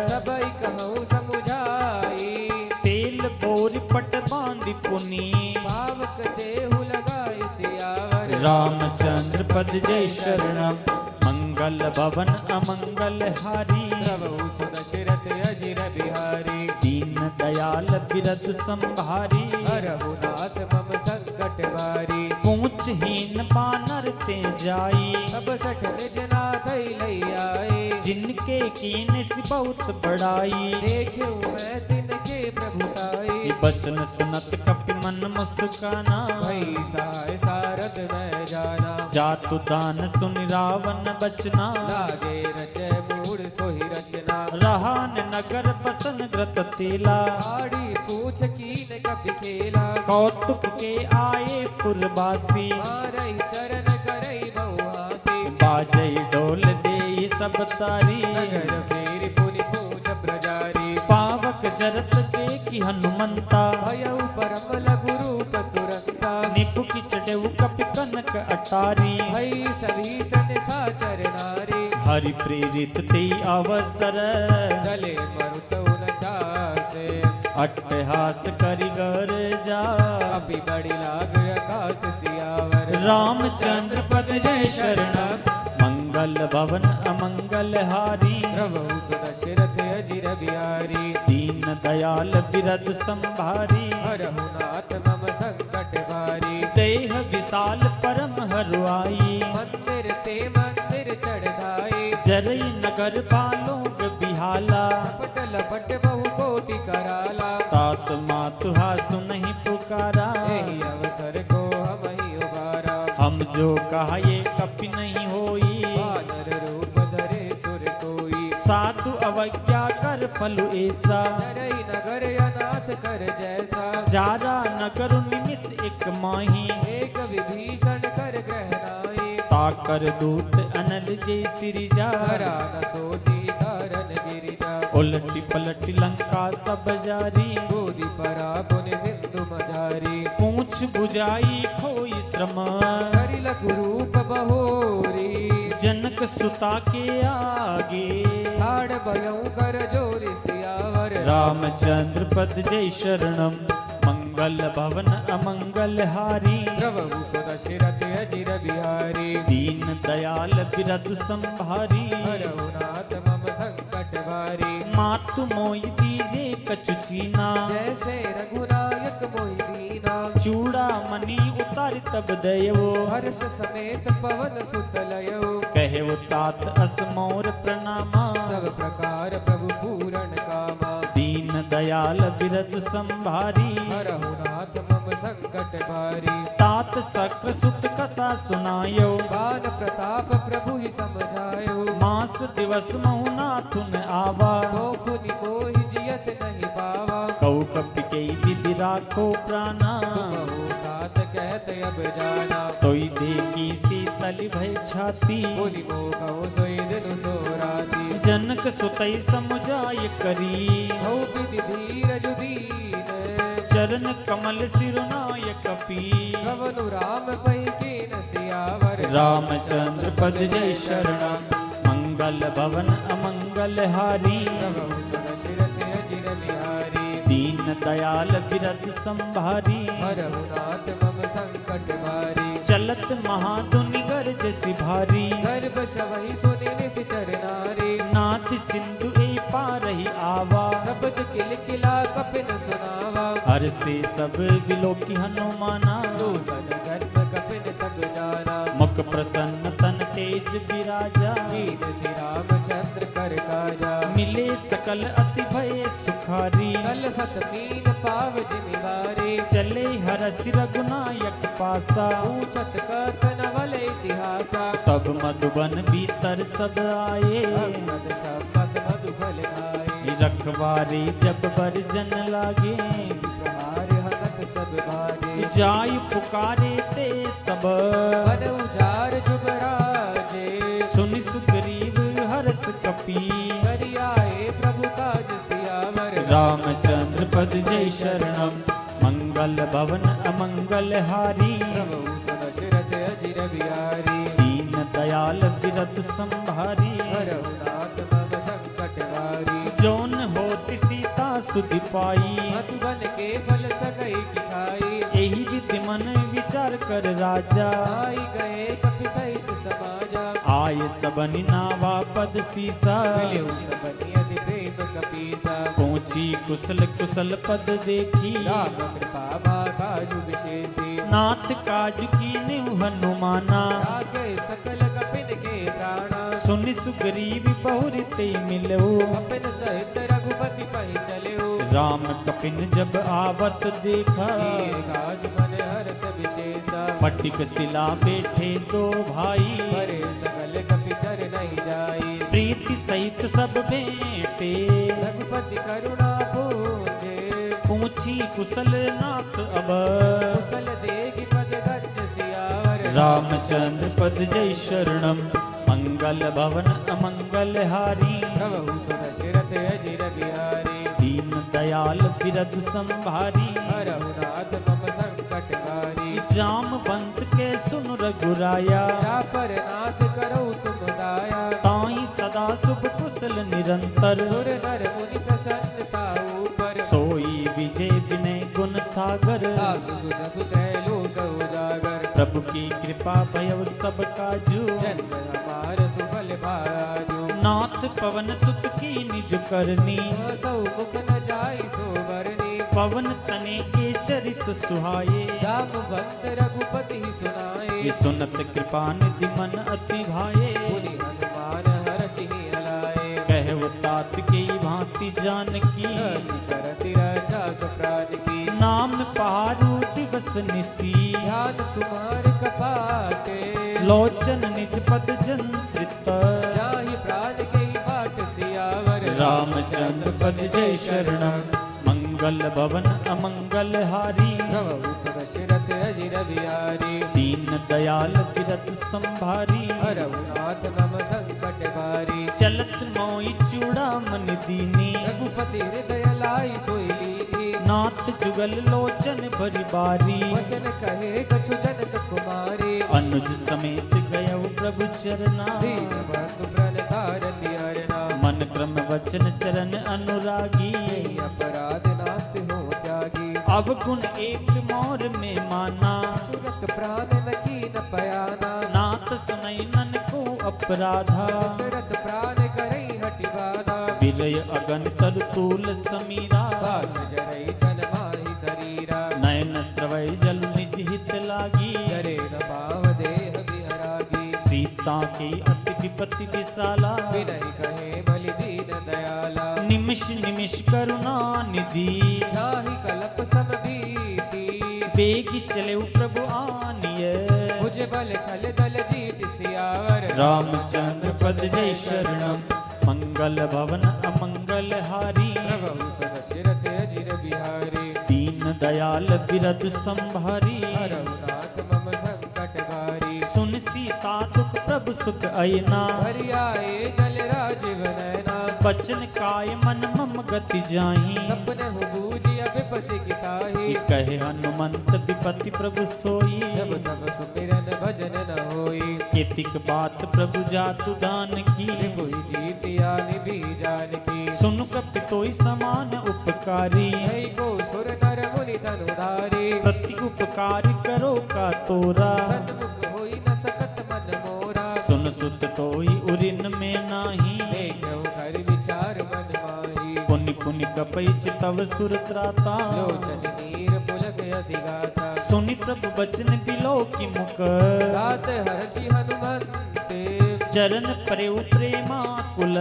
सबई कहूँ समुझाई। तेल बोर पट बांधि पुनी, पावक देहु लगाय सियावर। रामचंद्र पद जय शरणम, मंगल भवन अमंगल हारी। प्रभु सुदशरथ अजिर बिहारी, दीन दयाल बिरद संभारी। हरहु नाथ मम संकट भारी। पूछहीन बानर ते जाई, अब सठ निज नाथ लई आए। जिनके कीन सि बहुत बड़ाई, देखूं मैं तिनके प्रभुताई। बचन सुनत कपि मन मुस्काना, भई सहाय सारद मैं जाना। जातु दान सुनि रावण बचना, लागे रचय मूढ़ सोहि रचना। रहा न नगर बसन ग्रत तेला, आड़ी पूछ कीन कपि खेला। कौतुक के आए पुरवासी, मारई चरण करई बहुआसी। बाजई डोल देई सब तारी, नगर फेरि पुनि पूछ प्रजारी। पावक जरत देखि हनुमंता, भयउ परम लघु रूप तुरंता। निपुकी चढ़ऊ कपि कनक अटारी, भई सभी तन साचर नारी। हरि प्रेरित ते अवसर, चले मरुत उन चासे। अट्टहास करिगर जा, अभी बड़ी लाग आकाश सियावर। रामचंद्र पद जय शरणम, मंगल भवन अमंगल हारी। प्रभु सुदशरथ अजिर बिहारी, दीन दयाल बिरद संभारी। हरहु नाथ मम संकट भारी। देह विशाल परम हरुआई, मंदिर ते मंदिर चढ़ाई। जरई नगर बालोग बिहाला, लपट लपट बहु कोटि कराला। तात मातुहा सुनहि पुकारा, यही अवसर को हम ही उबारा। हम जो कहाये कपि नहीं होई, बानर रूप धरे सुर कोई। साधु अवज्ञा कर फलु ऐसा, चरई नगर अनाथ कर जैसा। जारा नगर निमिष एक माही, एक विभीषण कर ग्रहणाई। ताकर दूत अनल जय सिरिजा, धरा न सोती धारन गिरिजा। उलटी पलटी लंका सब जारी, गोदी परा पुनि सिंधु मझारी। पूछ बुझाई खोई श्रम, करि लघु रूप बहोरी। जनक सुता के आगे, ठाड़ भयउ कर जोरि सियावर। रामचंद्र पद जय शरणम, मंगल भवन अमंगल हारी। प्रभु सुदशरथ अजिर बिहारी, दीन दयाल बिरद संभारी। हरहु नाथ मम संकट भारी। मातु मोहि दीजे कछु चीना, जैसे रघुनायक मोहि दीना। चूड़ा मणि उतार तब दयो, हर्ष समेत पवन सुत लयो। कहे तात असमोर प्रणामा, सब प्रकार प्रभु पूरण कामा। दीन दयाल बिरद संभारी। हरहु नाथ मम संकट भारी। तात सक्र सुत कथा सुनायो, बान प्रताप प्रभु ही समझायो। मास दिवस महु नाथुन आवा, तो पुनि कोहि जियत नहीं पावा। कऊ कपि के विधि राखो प्राणा, तुमहु तात कहत अब जाना। तोई देखी शीतल भय छाती, पुनि मोह कहो सोई दिनु सो राती। जनक सुतई समुझाय करी, हऊ विधि धीरज दीन। चरण कमल सिरुनाय कपि, गवनु राम पै कीन सियावर। रामचंद्र पद जय शरणम, मंगल भवन अमंगल हारी। प्रभु सुदशरथ अजिर बिहारी, दीन दयाल बिरद संभारी। हरहु नाथ मम संकट भारी। चलत महाधुनि गर्ज सि भारी, गर्भ सवहि सुनि निश्चर नारी। नाथ सिंधु ए पारहि आवा, शब्द किलकिला कपिन सुनावा। हर से सब विलोकी हनुमाना, नूतन जन्म कपिन तब जाना। मुख प्रसन्न तन तेज विराजा, कीन सि रामचंद्र कर काजा। मिले सकल अति भय सुखारी, कलफत मीन पाव जिमिवारी। चले हरस रघुनायक पासा, पूछत कथन वल इतिहासा। तब मधुबन भीतर सब आए, भगवत संपत मधुफल खाए। रखवारी जब बरजन लागे, प्रहार हनत सब भागे। जाय पुकारे ते सब, बन उजार जुबराजे। सुनि सुग्रीव हरस कपि, करियाए प्रभु काज सियावर। रामचंद्र पद जय शरणम, मंगल भवन अमंगल हारी। प्रभु सुदशरथ अजिर बिहारी, दीन दयाल दयाल बिरद संभारी हरहु नाथ मम संकट हारी जौन होति सीता सुधि पाई मधुबन के फल सकई की खाई यही विधि मन विचार कर राजा आई गए कपि सहित समाजा आय सबनि नावा पद सीसा मिलिउ सबनि अति प्रेम कपीसा पहुंची कुशल कुशल पद देखी राम कृपा बाजु विशेषी नाथ काज कीन्यु हनुमाना राखे सकल कपिन के प्राणा सुनि सुग्रीव बहुरि ते मिलऊ कपिन सहित रघुपति पहि चलेउ राम कपिन जब आवत देखा कीर काज मन हर्ष विशेषा फटिक शिला बैठे दो भाई परे सकल कपि चर नहीं जाई प्रीति सहित सब बेटे रघुपति करुणा पूजे पूछी कुशल नाथ अब कुशल देगी पद गज सियावर रामचंद्र पद जय शरणम मंगल भवन अमंगल हारी प्रभु सुदशरथ अजिर बिहारी दीन दयाल बिरद संभारी हरहु नाथ मम संकट हारी जामवंत के सुन रघुराया जा पर नाथ करो तुम दाया ताई सदा शुभ कुशल निरंतर सुर नर मुनि प्रसन्नता ऊपर सोई विजय विनय गुण सागर दासु सुत सुत लोक उजागर प्रभु की कृपा भयव सब काजू जन्म हमार सुफल भाजो नाथ पवन सुत की निज करनी सौ मुख न जाई सो बरनी पवन तने के चरित सुहाये जामवंत रघुपति सुनाए ये सुनत कृपा निधि मन अति भाये मुनि हनुमान हर्षि हलाए कहु तात के भांति जानकी करति रक्षा सुप्राण की नाम पहाड़ू दिवस निसी ध्यान तुम्हार कपाटे लोचन निज पद जंत्रित जाहि प्राण के बाट सियावर रामचंद्र पद जय शरणम मंगल भवन अमंगल हारी प्रभु सुदशरथ अजिर बिहारी दीन दयाल बिरद संभारी हरहु नाथ मम संकट भारी चलत मोई चूड़ा मन दीनी रघुपति हृदय लाई सोई लीनी नाथ जुगल लोचन भरी बारी वचन कहे कछु जनक कुमारी अनुज समेत गयउ प्रभु चरना दीन बंधु प्रणतारति हरना मन क्रम वचन चरण अनुरागी यही अपराध नाथ हो त्यागी अब गुण एक मोर में माना चुरक प्राण लकी न पयाना नाथ सुनई नन को अपराधा दशरथ प्राण करई हटि बाधा विरय अगन तरतूल समीरा सास जरई छन माहि शरीरा नयन स्रवय जल निज हित लागी जरे न पाव देह विहरागी सीता की अति विपत्ति विशाला विनय कहे बलि दीन दयाला निमिष निमिष करुणा निधि जाहि कलप सम बीती बेगी चले प्रभु आनिय भुज बल खल दल जीत सियावर रामचंद्र पद जय शरणम मंगल भवन अमंगल हारी प्रभु सुदशरथ अजिर बिहारी दीन दयाल बिरद संभारी हरहु नाथ मम संकट भारी सुन सीता दुख प्रभु सुख अयना हरि आए जल राजीव नैना बचन काय मन मम गति जाही सपने हु बूझी विपत्ति की ताही कहे हनुमंत विपत्ति प्रभु सोई जब तब सुमिरन भजन न होई केतिक बात प्रभु जातु दान की कोई जीतिया निभि जान की सुन कपितोई समान उपकारी नहीं को सुर नर मुनि तनुधारी प्रति उपकार करो का तोरा सन्मुख होई न सकत मन मोरा सुन सुत तोई उरिन में नाही देखो कर विचार मन माही पुनि पुनि कपई चितव सुर त्राता लोचन नीर पुलक अधिगाता सुनि प्रभु बचन बिलो की मुख गात हर्षि हनुमंते चरण प्रेउ प्रेमा कुल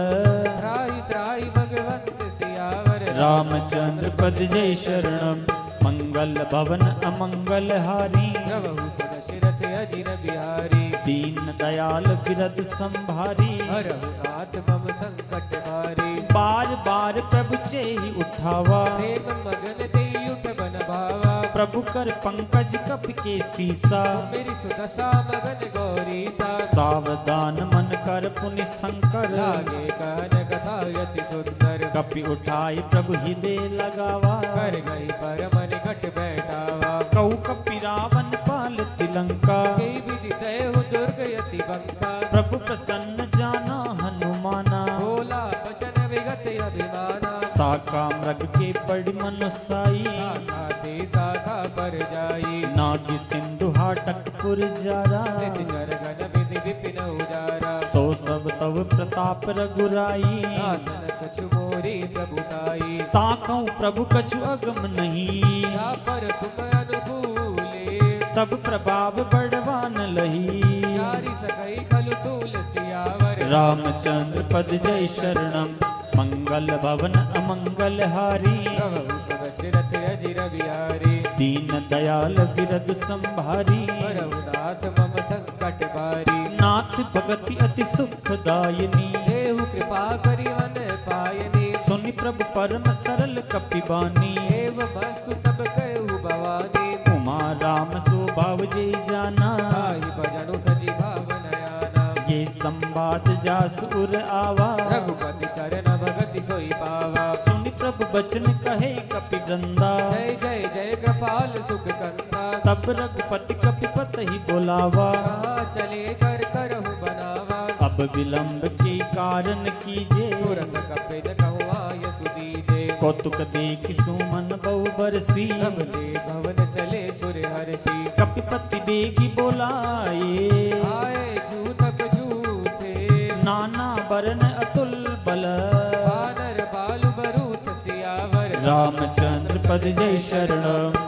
त्राहि त्राहि भगवंत सियावर रामचंद्र पद जय शरणम मंगल भवन अमंगल हारी प्रभु सुदशरथ अजिर बिहारी दीन दयाल बिरद संभारी हरहु नाथ मम संकट भारी बार बार प्रभु चेहि उठावा प्रेम मगन देई उठ बन भावा प्रभु कर पंकज कप के सीसा मेरी सुदशा मगन गौरी सा सावधान मन कर पुनि संकर लागे कहन कथा यति सुंदर कपि उठाई प्रभु हृदय लगावा कर गई परम निकट बैठावा कऊ कपि रावण पाल तिलंका कई विधि तय हो दुर्ग यति बंका प्रभु प्रसन्न जाना हनुमाना, बोला बचन विगत अभिमाना, साका मृग के पड़ मनुसाई, शाखा ते शाखा पर जाई, नागी सिंधु हाटकपुर जारा, निशिचर गण विधि विपिन उजारा, सो सब तव प्रताप रघुराई, नाथन कछु मोरी प्रभुताई, ताकौ प्रभु कछु अगम नहीं, जा पर तुम अनुकूले, तब प्रभाव बड़वान लही, चारि सकई खलु तुलसियावर, रामचंद्र पद जय शरणम, मंगल भवन अमंगल हारी, प्रभु दशरथ अजिर बिहारी, दीन दयाल विरद संभारी, रघुनाथ मम संकट बारी, नाथ भगति अति सुखदायिनी, देहु कृपा करि मन पायनी, सुनि प्रभु परम सरल कपिबानी, एव वस्तु तब कहु भवानी, उमा राम स्वभाव जय जाना, ताहि भजनु तजि भावनयाना, ये संवाद जासुर आवा, रघुपति चरण भगति सोई पावा, सुनि प्रभु बचन कहे कपि वृंदा, जय जय जय कृपाल सुख कंता, तब रघुपति कपिपत ही बोलावा, कहाँ चले कर करहु बनावा, अब विलंब के कारण कीजे, तुरंत कपिन कहु आय सुदीजे, कौतुक देख सुमन बहु बरसी, तब ते भवन चले सुर हर्षि, कपिपति बेगी बोलाए, आए जूतक जूते, नाना वरण अतुल बल, वानर बालु बरूथ सियावर, रामचंद्र पद जय शरणम,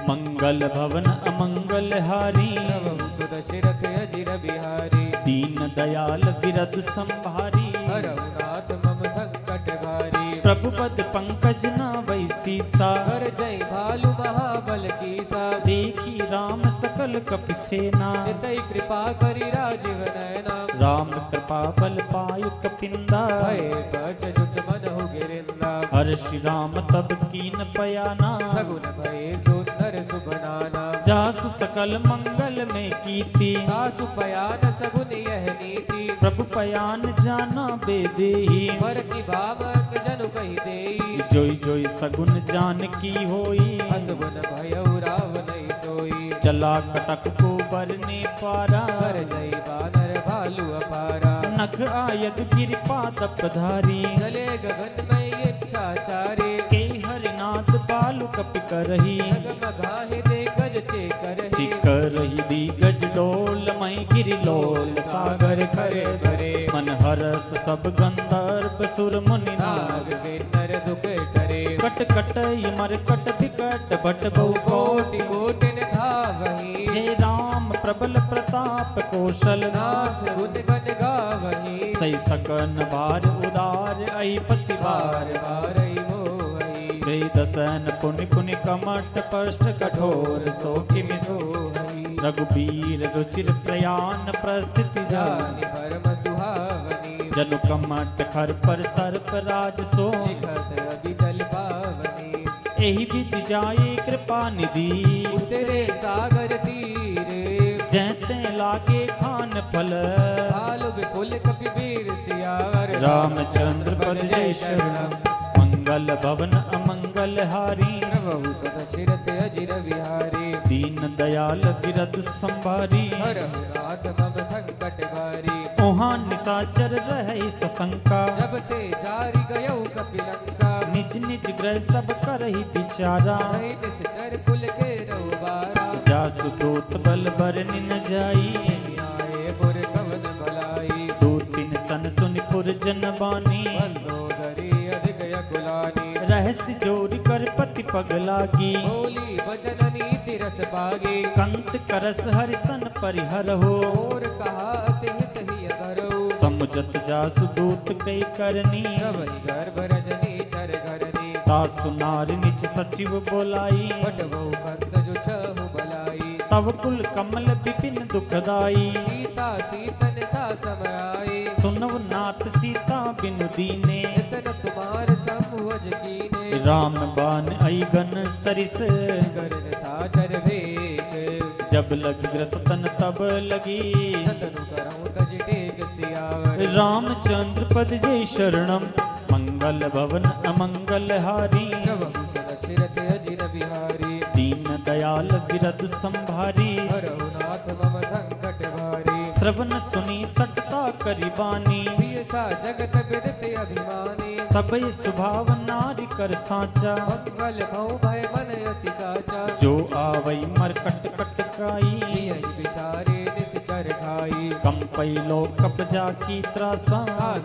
मंगल भवन अमंगल हारी, प्रभु सुदशरथ अजिर बिहारी, दीन दयाल विरद संभारी, रघुनाथ मम संकट भारी, प्रभु पद पंकज न वैसीसा, कर जय भालु महाबल कीसा, देखी राम सकल कपि सेना, चितई कृपा करि राजीव नयना, राम कृपा बल पाय कपिंदा, भय बच जुत मनहु गिरिंदा, हर्षि राम तब कीन पयाना, सगुन भय सुंदर सुभनाना, जासु सकल मंगल में कीर्ति, तासु पयान सगुन यह नीति, प्रभु पयान जाना बेदेही, पर की भावक जनु कहि देई, जोई जोई सगुन जान की होई, असगुन भयउ रावण सोई, चला कटक को बरने पारा, कर जय बानर भालु अपारा, नख आयत गिरिपाद पधारी, चले गगन में इच्छाचारे, के हरिनाथ बालु कपि करही, नगमगाहे दे गज चे करहि, करही दी गज डोल मई गिरि लोल, सागर करे भरे, मन हरस सब गंधर्व सुर मुनि नाग, नाग किन्नर दुख करे, कट कट मरकट विकट भट बहु कोटि कोटिन धावहि, जय राम प्रबल प्रताप कौशल नाथ गुण गण गावहि, सही सकन भार उदार अहिपति बार बार, बार मोहि, जय दसन पुनि पुनि कमठ पष्ट कठोर सो किमि सोहि, रघुबीर रुचिर प्रयाण प्रस्थिति जानि जान, परम सुहावनी, जनु कमठ खर पर सर्प राज सो, लिखत अभिजल पावनी, एहि विधि जाए कृपा निधि, उतरे सागर तीरे, जैते लागे खान फल, भालु विपुल कपिवीर सियावर, रामचंद्र पद जय शरणम, मंगल भवन अमंगल हारी, प्रभु सदशरथ अजिर बिहारी, दीन दयाल विरद संभारी, हरहु नाथ मम संकट भारी, ओहा निशाचर रहे सशंका, जब ते जारी गयौ कपिलंका, निज निज ग्रह सब करहि विचारा, भय निश्चर कुल के रउबारा, जासु दूत बल बरनि न जाई, आए पुर कवन भलाई, दो तीन सन सुनि पुर जन बानी, मंदोदरी अधिक यकुलानी, रहस्य जोरि कर पति पग लागी, बोली वचन नीति रस पागी, कंत करस हरिसन परिहर हो, और कहा अति हित ही अधरऊ, समुझत जासु दूत कई करनी, सबहि गर्भ रजनी चर घरनी, तासु नार निच सचिव बोलाई, बटवऊ कंत जो छहु बलाई, तव कुल कमल विपिन दुखदाई, सीता सीतन सा समाई, सुनव नाथ सीता बिनु दीने, इतन तुम्हार समूहज कीने, राम बान अइगन सरिस, करन साचर भेक, जब लग ग्रसतन तब लगी, तनु करऊं तज टेक सियावर, रामचंद्र पद जय शरणम, मंगल भवन अमंगल हारी, प्रभु सदशरथ अजिर बिहारी, दीन दयाल विरद संभारी, हरहु नाथ मम संकट भारी, श्रवण सुनी सटता करीबानी प्रिय सा जगत विदित अभिमानी सबे स्वभाव नारी कर साचा मंगल भव भय मन अति काचा जो आवई मरकट कटकाई यही विचारे निश्चर खाई कंपई लो कब्जा की त्रासा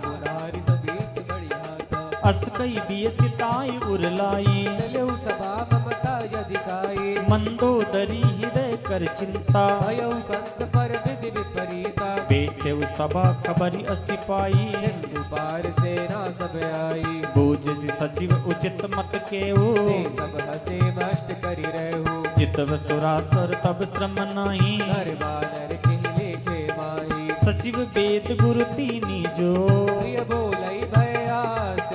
सुनारी सबीत बड़ी आशा अस कई दिए सिताई उरलाई चलो सभा ममता यदिकाई मंदोदरी हृदय कर चिंता भयो कंत पर विधि विपरीता बेटे सभा खबरी असिपाई सिंधु पार सेना सब आई बूझ सचिव उचित मत के ते सब हसे मष्ट करी रहू जितव सुरासुर तब श्रम नाही नर बानर के लेखे माही सचिव वेद गुरु तीनी जो प्रिय बोलई भय आस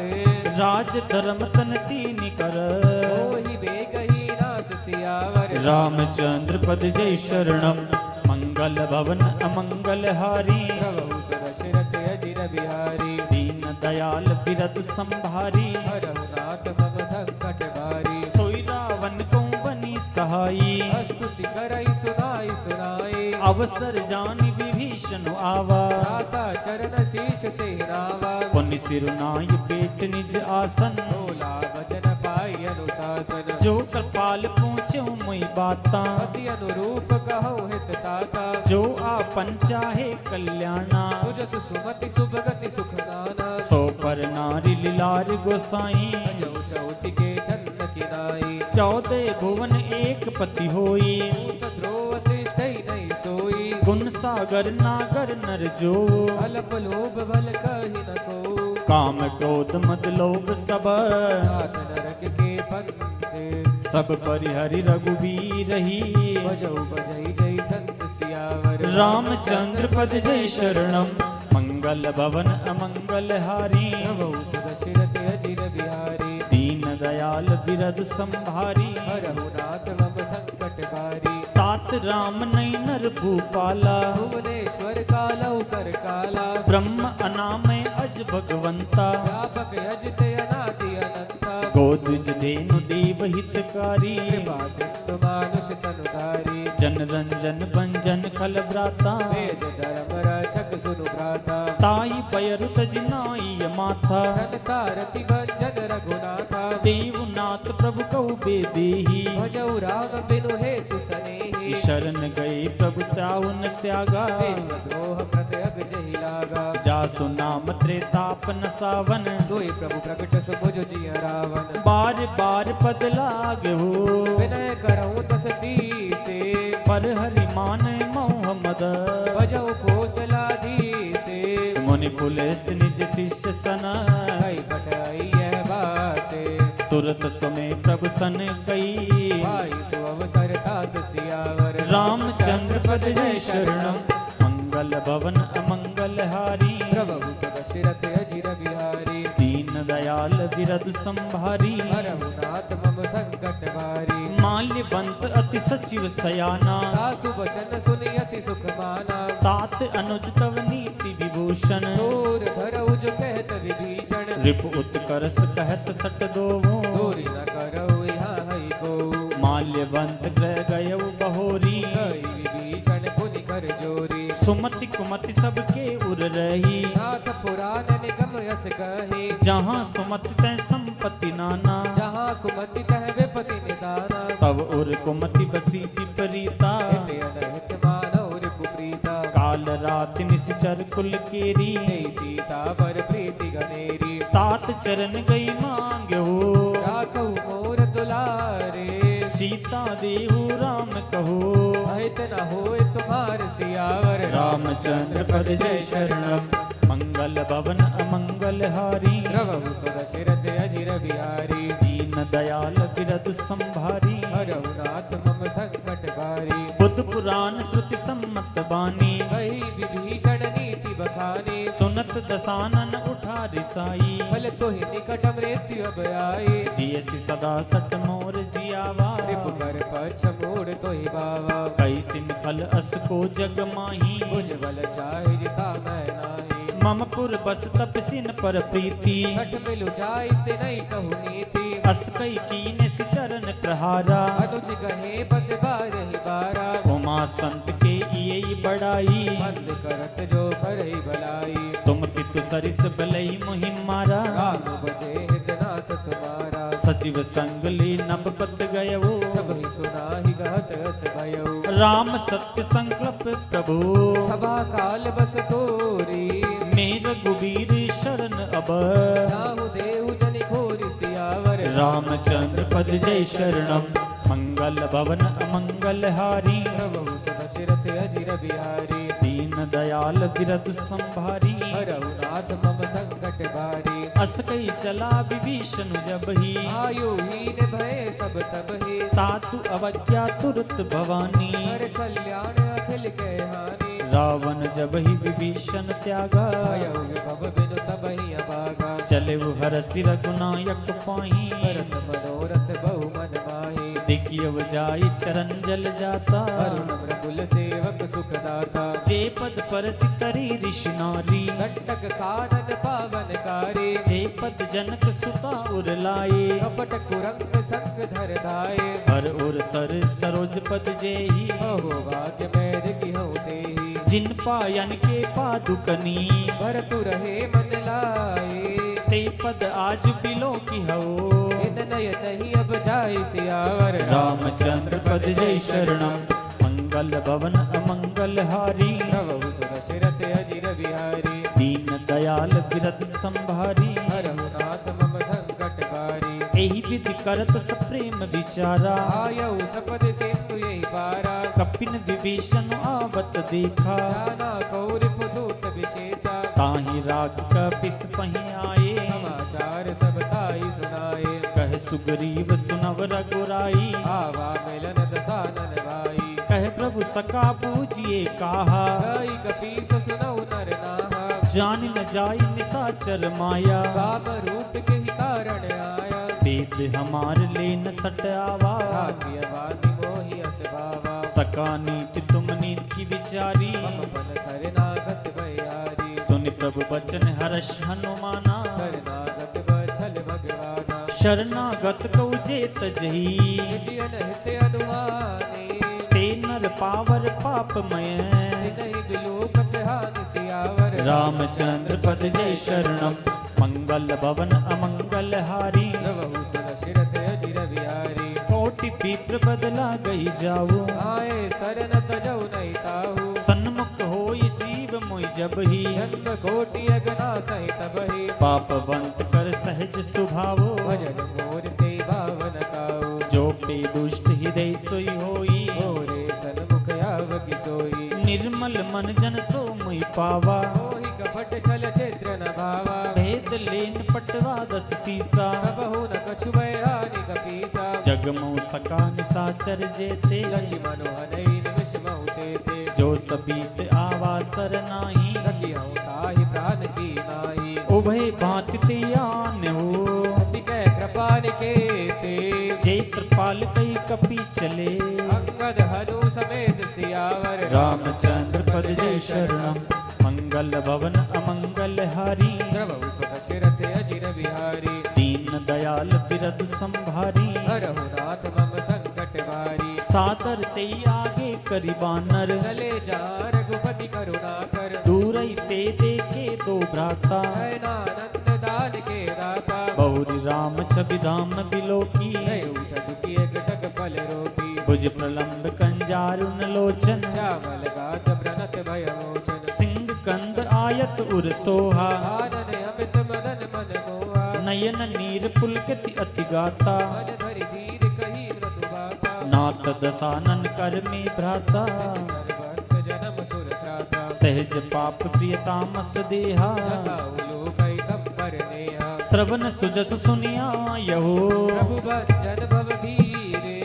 राज धर्म तन तीनी कर ओहि बेगही नास सियावर रामचंद्र पद जय शरणम मंगल भवन अमंगल हारी प्रभु सुदशरथ अजिर बिहारी दीन दयाल बिरद संभारी हरहु नाथ मम संकट भारी सोई रावण को बनी सहाई स्तुति करई सुनाई सुनाई अवसर जानि विभीषण आवा राता चरण शीश ते रावा पुनि सिरुनाई पेट निज आसन बोला वचन पाई अनुशासन जो कृपाल पूछो मुई बाता अति अनुरूप कहो हित ताता जो आपन चाहे कल्याणा सुजस सुमति सुभगति सुख नाना सो पर नारी लीलार गोसाई जौ चौति के चंद किनाई 14 भुवन एक पति होई भूत द्रोह तिष्ठै नहीं सोई गुण सागर नागर नर जो अल्प लोभ बल कहि न को काम क्रोध मद लोभ सब नाथ नरक के पंते सब परिहरि रघुबीर ही बजौ बजई जय संत सियावर रामचंद्र पद जय शरणम मंगल भवन अमंगल हारी प्रभु सुदशरथ अजिर बिहारी दीन दयाल बिरद संभारी हरहु नाथ मम संकट बारी तात राम नई नर भूपाला भुवनेश्वर कालौ कर काला ब्रह्म अनामय अज भगवंता व्यापक अजित अनादि अनंता गोदुज धेनु देव हितकारी कृपा सिंधु मानुष तनुधारी जन रंजन भंजन खल भ्राता वेद धर्म रक्षक सुनु भ्राता ताई पयरु तजनाई माथा धनकारति भंजन रघुनाथा देवनाथ प्रभु कौ बेदेही भजौ राम बिनु हेतु सनेही शरण गए प्रभु त्याउ न त्यागा देशद्रोह प्रत्यग जहि लागा जासु नाम त्रेताप न सावन सोई प्रभु प्रकट सुबुझ जिय रावण बार बार पद लाग हो विनय करऊं तस सीसे पर हरि मान मोहम्मद भजौ कौशलाधीसे मुनि पुलस्त निज शिष्य सन कई पटई यह बाते तुरत समय प्रभु सन कई भाई सो अवसर तात सियावर रामचंद्र पद जय शरणम मंगल भवन अमंगल हारी प्रभु सुदशरथ अजिर बिहारी दीन दयाल बिरद संभारी हरहु नाथ मम संकट भारी माल्यवंत अति सचिव सयाना सासु वचन सुनि अति सुख माना तात अनुज तव नीति विभूषण सूर भरऊ जो कहत विभीषण रिप उत्कर्ष कहत सट दोवो दूरी न करऊ यहाँ हई को माल्यवंत ग्रह गयउ बहोरी कई विभीषण पुनि कर जोरी सुमति कुमति सबके उर रही नाथ पुराण निगम यस कहे जहाँ सुमति तै संपत्ति नाना जहाँ कुमति तह विपति निदाना तब उर कुमति बसी विपरीता हित अनहित मानव रिपुप्रीता काल रात निश्चर कुल केरी हे सीता पर प्रीति गनेरी तात चरण गई मांग हो राखऊ मोर दुलारे सीता देहु राम कहो अहित न होए तुम्हार सियावर रामचंद्र पद जय शरणम मंगल भवन अमंगल हारी प्रभु सुदशरथ अजिर बिहारी दीन दयाल बिरद संभारी हरहु नाथ मम संकट भारी बुद्ध पुराण श्रुति सम्मत बानी कही विभीषण नीति बखानी सुनत दसानन उठा रिसाई फल तो ही निकट मृत्यु अब आए जियसि सदा सट मोर जियावा रिपु कर पछ मोड़ तो ही बावा कई सिन फल अस को जग माही बुझ बल चाहे जिता मैं नाही मम पुर बस तपसिन पर प्रीति छठ मिलु जाइत नहीं कहु नीति अस कई कीने चरण प्रहारा अनुज गहे पद बारहि बारा उम माँ संत के ये बड़ाई, मंद करत जो करई भलाई। तुम पितु सरिस भलई मुहि मारा, राम बजे हितनाथ तुम्हारा। सचिव संग ली नभ पत गयो, सब ही सुनाहि गहत रस भयो। राम सत्य संकल्प प्रभु, सभा काल बस तोरी। मेर रघुबीर शरण अब, जाहु देहु जनि घोरि सियावर। रामचंद्र पद जय शरणम, मंगल भवन अमंगल हारी, प्रभु दशरथ अजिर बिहारी। दीन दयाल विरद संभारी, हरहु नाथ मम संकट बारी। अस कई चला विभीषण जब ही, आयु हीन भय सब तब ही। साधु अवज्ञा तुरत भवानी, हर कल्याण अखिल के हानि। रावण जब ही विभीषण त्यागा, भयउ भव बिनु तब ही अभागा। चले वो हरसि रघुनायक पाही, भरत मनोरथ बहु मन माही। देखियव जाई चरण जल जाता, अरुण मृदुल सेवक सुखदाता। जे पद पर सितरी ऋषि नारी, कंटक कानन पावनकारी। जे पद जनक सुता उर लाए, कपट कुरंग संग धर धाये। हर उर सर सरोज पद जेहि, अहो भाग्य मेर किहु तेहि। जिन पायन के पादुकनी, भरतु रहे मन लाए। ते पद आज बिलो की हो, इन नय नहीं अब जाय सियावर। रामचंद्र पद जय शरणम, मंगल भवन अमंगल हारी, प्रभु सुदशरथ अजिर बिहारी। दीन दयाल विरद संभारी, हरहु नाथ मम संकट बारी। एहि विधि करत सप्रेम विचारा, आयउ सपद सिंधु यही पारा। कपिन विभीषण आवत देखा, जाना कौरि पुदूत विशेषा। ताहि राग कपिस पहि आए, समाचार सब ताई सुनाए। कह सुग्रीव सुनव रघुराई, आवा मिलन दसानन भाई। कह प्रभु सका पूजिए काहा, गई कपीस सुनऊ नर नाहा। जान न जाई निशाचर माया, काम रूप के ही कारण आया। वेद हमार ले न सट आवा, भाग्य वाणी मोहि अस भावा। सका नीति तुम नीत की विचारी, मम पन शरणागत भयारी। सुनि प्रभु बचन हर्ष हनुमाना, शरणागत बछल भगवाना। शरणागत को जेत जही, निजियन हित अनुमानी। ते नर पावर पापमय, तिनहि बिलोकत हानि सियावर। रामचंद्र पद जय शरणम, मंगल भवन अमंगल हारी, प्रभु सुदशरथ अजिर बिहारी। कोटि विप्र बदला गई जाऊ, आए शरण तजौ नहीं ताहू। सन्मुख होई जीव मोहि जब ही, जन्म कोटि अगना सहित बही। पापवंत कर सहज सुभावो, भजन मोर ते भावन काऊ। जो पे दुष्ट हृदय सोई होई, मोरे सन्मुख आव की सोई। निर्मल मन जन सो मुहि पावा, मोहि कपट छल क्षेत्र न भावा। भेद लेन पटवा दस सीसा, कबहु न कछु बयानि कपीसा। जगमो सका निशाचर जेते, लक्ष्मण हनई निमिष महु तेते। जो सबीत आवासर नाही, सखियौ ताहि प्राण की नाई। उभय भांति ते आन हो, हसी कै कृपा निकेते। जे कृपाल कई कपि चले, अंगद हनु समेत सियावर। रामचंद्र पद जय शरणम, मंगल भवन अमंगल हारी, प्रभु सुदशरथ अजिर बिहारी। दीन दयाल विरद संभारी, हरहु नाथ मम संकट बारी। सादर ते आगे करि बानर, चले जा रघुपति करुणा कर। दूरई ते देखे दो भ्राता, नयनानंद दान के दाता। बहुरी राम छवि राम बिलोकी, दयु तदुकी एकटक पल रोकी। भुज प्रलंब कंजारुन लोचन, श्यामल गात व्रणत भयमोचन। सिंह कंद आयत उर सोहा, आनन अमित मदन मन मोहा। नयन नीर पुलकित अति गाता, मन धरि धीर कही मृदु बाता। नाथ दसानन कर में भ्राता, सर्वंश जन्म सुर त्राता। सहज पाप प्रियतामस देहा, जगाऊ लोकै तम पर नेहा। श्रवण सुजस सुनिया यहो, प्रभु भंजन भव धीरे।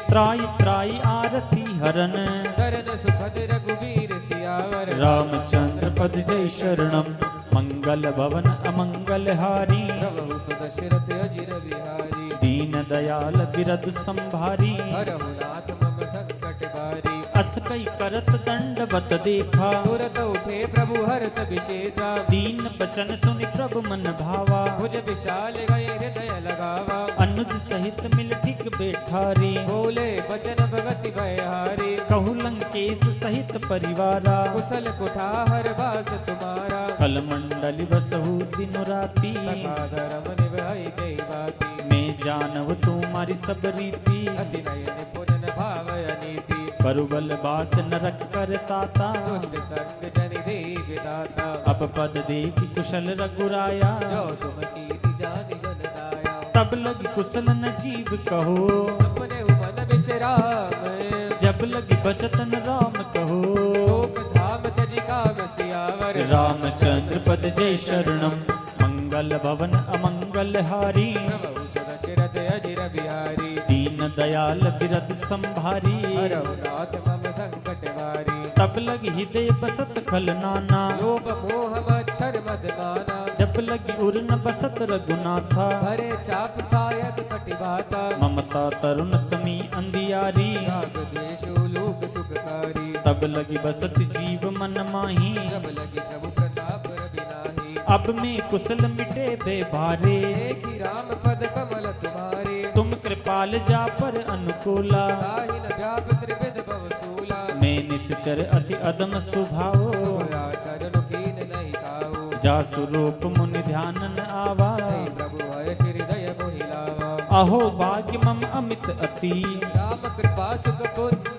त्राई त्राई आरती हरन, शरण सुखद रघुवीर सियावर। रामचंद्र पद जय शरणम, मंगल भवन अमंगल हारी, प्रभु सुदशरथ अजिर बिहारी। दीन दयाल विरद संभारी, हरहु नाथ मम संकट बारी। अस कई करत दंडवत देखा, तुरत उठे प्रभु हर्ष विशेषा। दीन बचन सुनि प्रभु मन भावा, भुज विशाल गए हृदय लगावा। अनुज सहित मिल ठीक बैठारी, बोले बचन भगति भयहारी। कहु लंकेश सहित परिवारा, कुशल कुठार वास तुम्हारा। कल मंडल बसहु दिन राती, सखा धर्म निभाई कई बाती। मैं जानव तुम्हारी सब रीति, अति नय निपुण भाव अनीति। करुबल बास नरक कर ताता, दुष्ट संग जनि देव दाता। अब पद देखि कुशल रघुराया, जो तुम कीति जानि जन दाया। तब लगी कुशल न जीव कहो, अपने मन विश्राम। जब लगी बचतन राम कहो। शोक धाम त्यजि काम सियावर। रामचंद्र पद जय शरणम, मंगल भवन अमंगल हारी। प्रभु सुदशरथ अजिर बिहारी। दीन दयाल बिरद संभारी, हरहु नाथ मम संकट वारी। तब लगी हृदय बसत खल नाना, लोभ मोह मच्छर मद माना। जब लगी उर न बसत रघुनाथा, भरे चाप सायक कटिबाता। ममता तरुण तमी अंधियारी, राग द्वेष लोक सुखकारी। तब लगी बसत जीव मन माही। जब लगी प्रभु प्रताप रविनाही। अब में कुशल मिटे बे भारे, देखी राम पद कमल तुम्हारे। तुम कृपाल जा पर अनुकूला। ताहि न व्याप त्रिविध भवसूला। मैं निश्चर अति अदम स्वभाव, चरण कीन नहीं खाओ। जा स्वरूप मुनि ध्यान न आवा। हे प्रभु हय श्री दय मोहि लावा। अहो भाग्य मम अमित अति, राम कृपा सुख पुंज।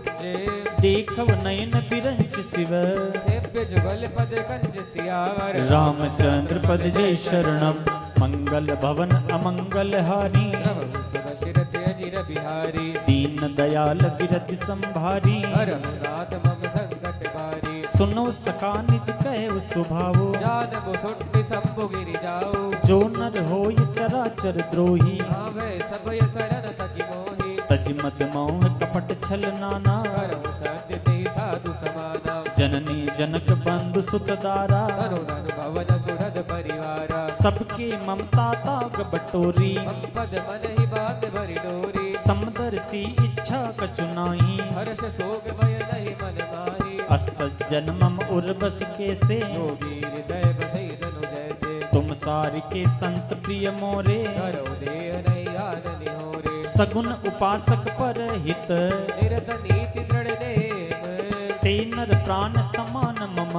देखव नयन बिरंच शिव। सेव्य जुगल पद कंज सियावर। रामचंद्र पद जय शरणम, मंगल भवन अमंगल हारी। प्रभु सुदशरथ अजिर बिहारी। दीन दयाल बिरद संभारी, हरहु नाथ मम संकट बारी। सुनो सका निज कहे स्वभावो, जानबो सुट शंभु गिरि जाऊ। जो नर होय चराचर द्रोही। आवे सबय शरण तकि मोहि। तज मद मोह कपट छल नाना, करहु सत्य ते साधु समाना। जननी जनक बंधु सुत दारा। तनु धन भवन सुहृद परिवारा। सबके ममता ताग बटोरी, हम पद मन ही बात भरि डोरी। समदर्शी इच्छा कछु नाही, हर्ष शोक भय नहीं मन माही। असज्जन मम उर्बस कैसे, जो वीर दय बसई तनु जैसे। तुम सार के संत प्रिय मोरे। करहु देह नहीं आननि होरे। सगुन उपासक पर हित, निरत नीति दृढ़ नेम। ते नर प्राण समान मम।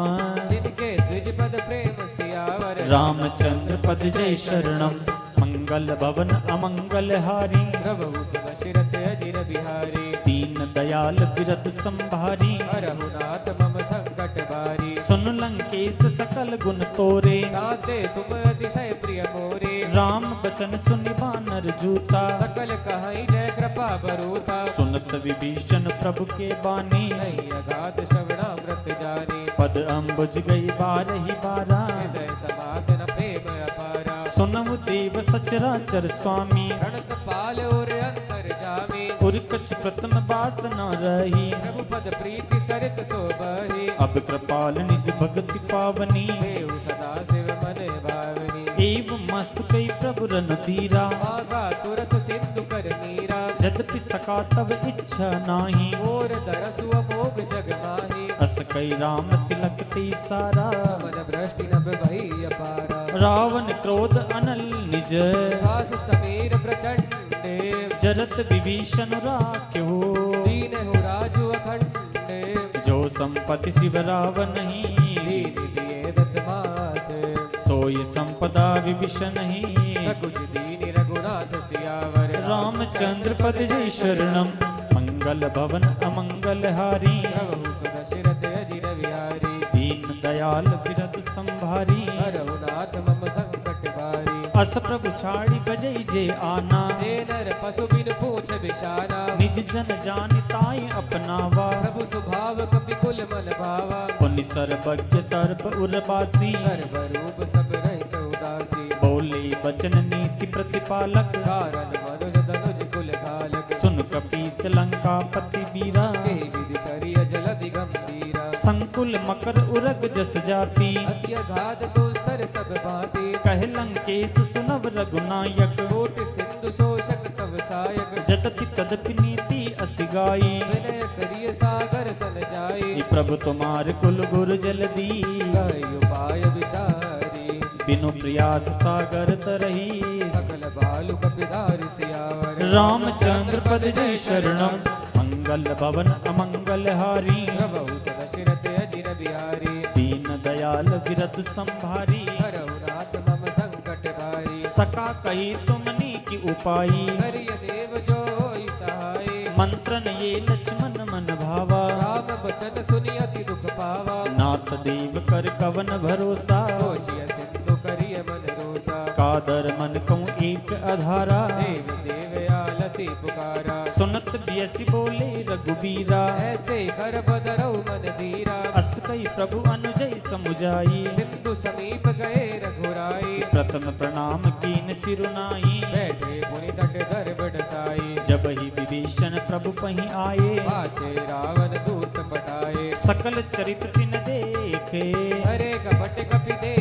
जिनके द्विज पद प्रेम सियावर। रामचंद्र पद जय शरणम, मंगल भवन अमंगल हारी। प्रभु सुदशरथ अजिर बिहारी। दीन दयाल बिरद संभारी, हरहु नाथ मम संकट बारी। सुन लंकेश सकल गुण तोरे। ताते तुम अतिशय प्रिय मोरे। राम बचन सुनि बानर जूता, सकल कहाई जय कृपा बरूता। सुनत विभीषण प्रभु के बानी। नहीं अगाध श्रवणामृत जानी। पद अम्बुज गई बारहि बारा, हृदय समात न प्रेम अपारा। सुनहु देव सचराचर स्वामी। प्रणत पाल और अंतर जामी। उर कछ प्रथम बास न रही, प्रभु पद प्रीति सरित शोभहि। अब कृपाल निज भगति पावनी। देहु सदा शिव मन भावनी। एव मस्त कई प्रभु रन धीरा, मागा तुरत सिंधु कर नीरा। यद्यपि सका तव इच्छा नाही, और दरसु अमोघ जग माही। अस कई राम तिलक ते सारा। समन भ्रष्टि नभ भई अपारा। रावण क्रोध अनल निज, सास समीर प्रचंड। जरत विभीषण राख्यो। दीन हो राजु अखंड। जो संपत्ति शिव रावण ही, दीन दिए दस मात। सोई संपदा विभीषण ही। सकुच दीन रघुनाथ सियावर। रामचंद्र पद जय शरणम, मंगल भवन अमंगल हारी। प्रभु सुदशरथ अजिर बिहारी। दीन दयाल बिरद संभारी, हरहु नाथ मम संकट बारी। अस प्रभु छाड़ी बजई जे आना, हे नर पशु बिन पूछ बिशाना। निज जन जानि ताई अपनावा। प्रभु स्वभाव कपि कुल मन भावा। पुनि सर्वज्ञ सर्व उर्वासी, सर्व रूप सब रहित उदासी। बोले वचन नीति प्रतिपालक, कारण मनुज तनुज कुल घालक। सुन कपीस लंका पति बीरा। हे विधि करिय जलधि गंभीरा। संकुल मकर उरग जस जाति, अति अगाध दुस्तर सब भांति। कह लंकेश सुनव रघुनायक। कोटि सिंधु सिंधु शोषक तव सायक जतति तदपि नीति असिगाई विनय करिय सागर सन जाई प्रभु तुम्हार कुल गुरु जलदी कहि उपाय विचारी बिनु प्रयास सागर तरही सकल बालु कपिधारि सियावर रामचंद्र पद जय शरणम मंगल भवन अमंगल हारी प्रभु सदशिरथ अजिर बिहारी दीन दयाल विरद संभारी हरहु नाथ मम संकट भारी सका कही तुमनी की उपाई हरिय देव जो होई सहाय मंत्रन ये लक्ष्मण मन भावा राम बचन सुनि अति दुख पावा नाथ देव कर कवन भरोसा सोशिय सिंधु करिय मन रोसा कादर मन कहूँ एक अधारा देव देव आलसी पुकारा सुनत बियसी बोले रघुबीरा ऐसे कर बदरऊ मन धीरा अस कई प्रभु अनुजय समुझाई सिंधु समीप गए रघुराई प्रथम प्रणाम कीन सिरुनाई बैठे पुनि तट गर्भ डसाई जब ही विभीषण प्रभु पही आए पाछे रावण दूत पटाए सकल चरित तिन देखे हरे कपट कपि दे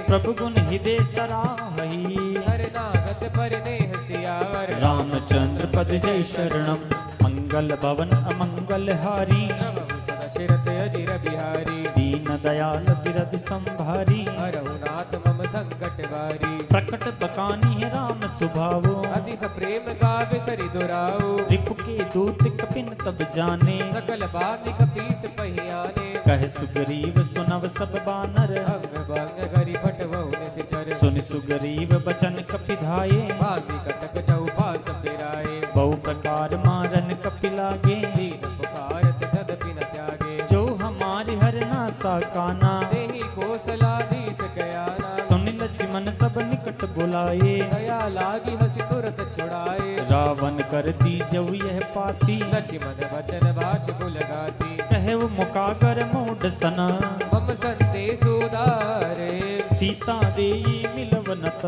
प्रभु गुण हृदय सराहई शरणागत पर नेह सियावर रामचंद्र पद जय शरणम मंगल भवन अमंगल हारी प्रभु सदशिरथ अजिर बिहारी दीन दयाल बिरद संभारी हरहु नाथ मम संकट वारी प्रकट बकानी है राम सुभावो अतिश प्रेम गावे सरि दुराऊ रिपु के दूत कपिन तब जाने सकल बानिक पीस पहियाने कह सुग्रीव सुनव सब बानर अंग भंग करि फटवहु निश्चर सुन सुग्रीव बचन कपिधाये बांधि कटक चौपास फिराए बहु प्रकार मारन कपिलागे दीन पुकारत तदपि न त्यागे जो हमारे हरना सा काना देहि कौशलाधीश कयाना सुन लक्ष्मण सब निकट बुलाए दया लागी हसी तुरत छुड़ाए रावण कर दी जब यह पाती लक्ष्मण वचन बाच कुल गाती कहे वो मुकागर मोड सना मम संदेश उदारे सीता दे मिलवनत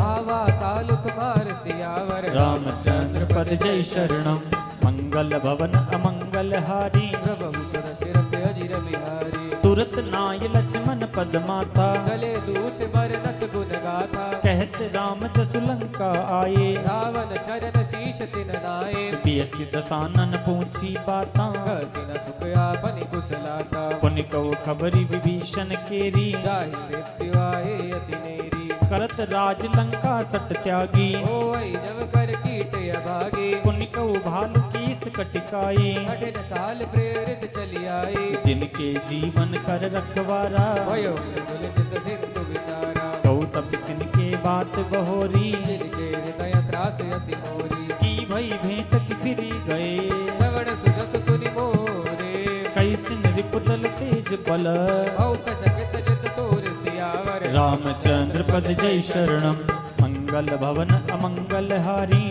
आवा काल कुमार सियावर रामचंद्र पद जय शरणम मंगल भवन अमंगल हारी प्रभु सुरसिरथ अजिर बिहारी तुरत नाय लक्ष्मण पद माता चले दूत बरनत गुण गाथा कहत राम जसु लंका आए रावण चरण शीश तिन नाये बियसि दसानन पूछी बाता कसी न सुख आपनि कुशलाता पुन कहो खबरी विभीषण केरी जाहि मृत्यु आए अति नेरी करत राज लंका सट त्यागी होई जब कर कीट अभागे पुन कहो भालु कीस कटिकाई कठिन काल प्रेरित चली आई जिनके जीवन कर रखवारा भयो मृदुल चित सिंधु विचारा कहु तब सिनके बात बहोरी जिनके हृदय त्रास अति मोरी की भई भेंट की फिरी गए श्रवण सुजस सुनि मोरे कैसिन रिपुदल तेज बल बहुत चकित चित तोर सियावर रामचंद्र पद जय शरणम मंगल भवन अमंगल हारी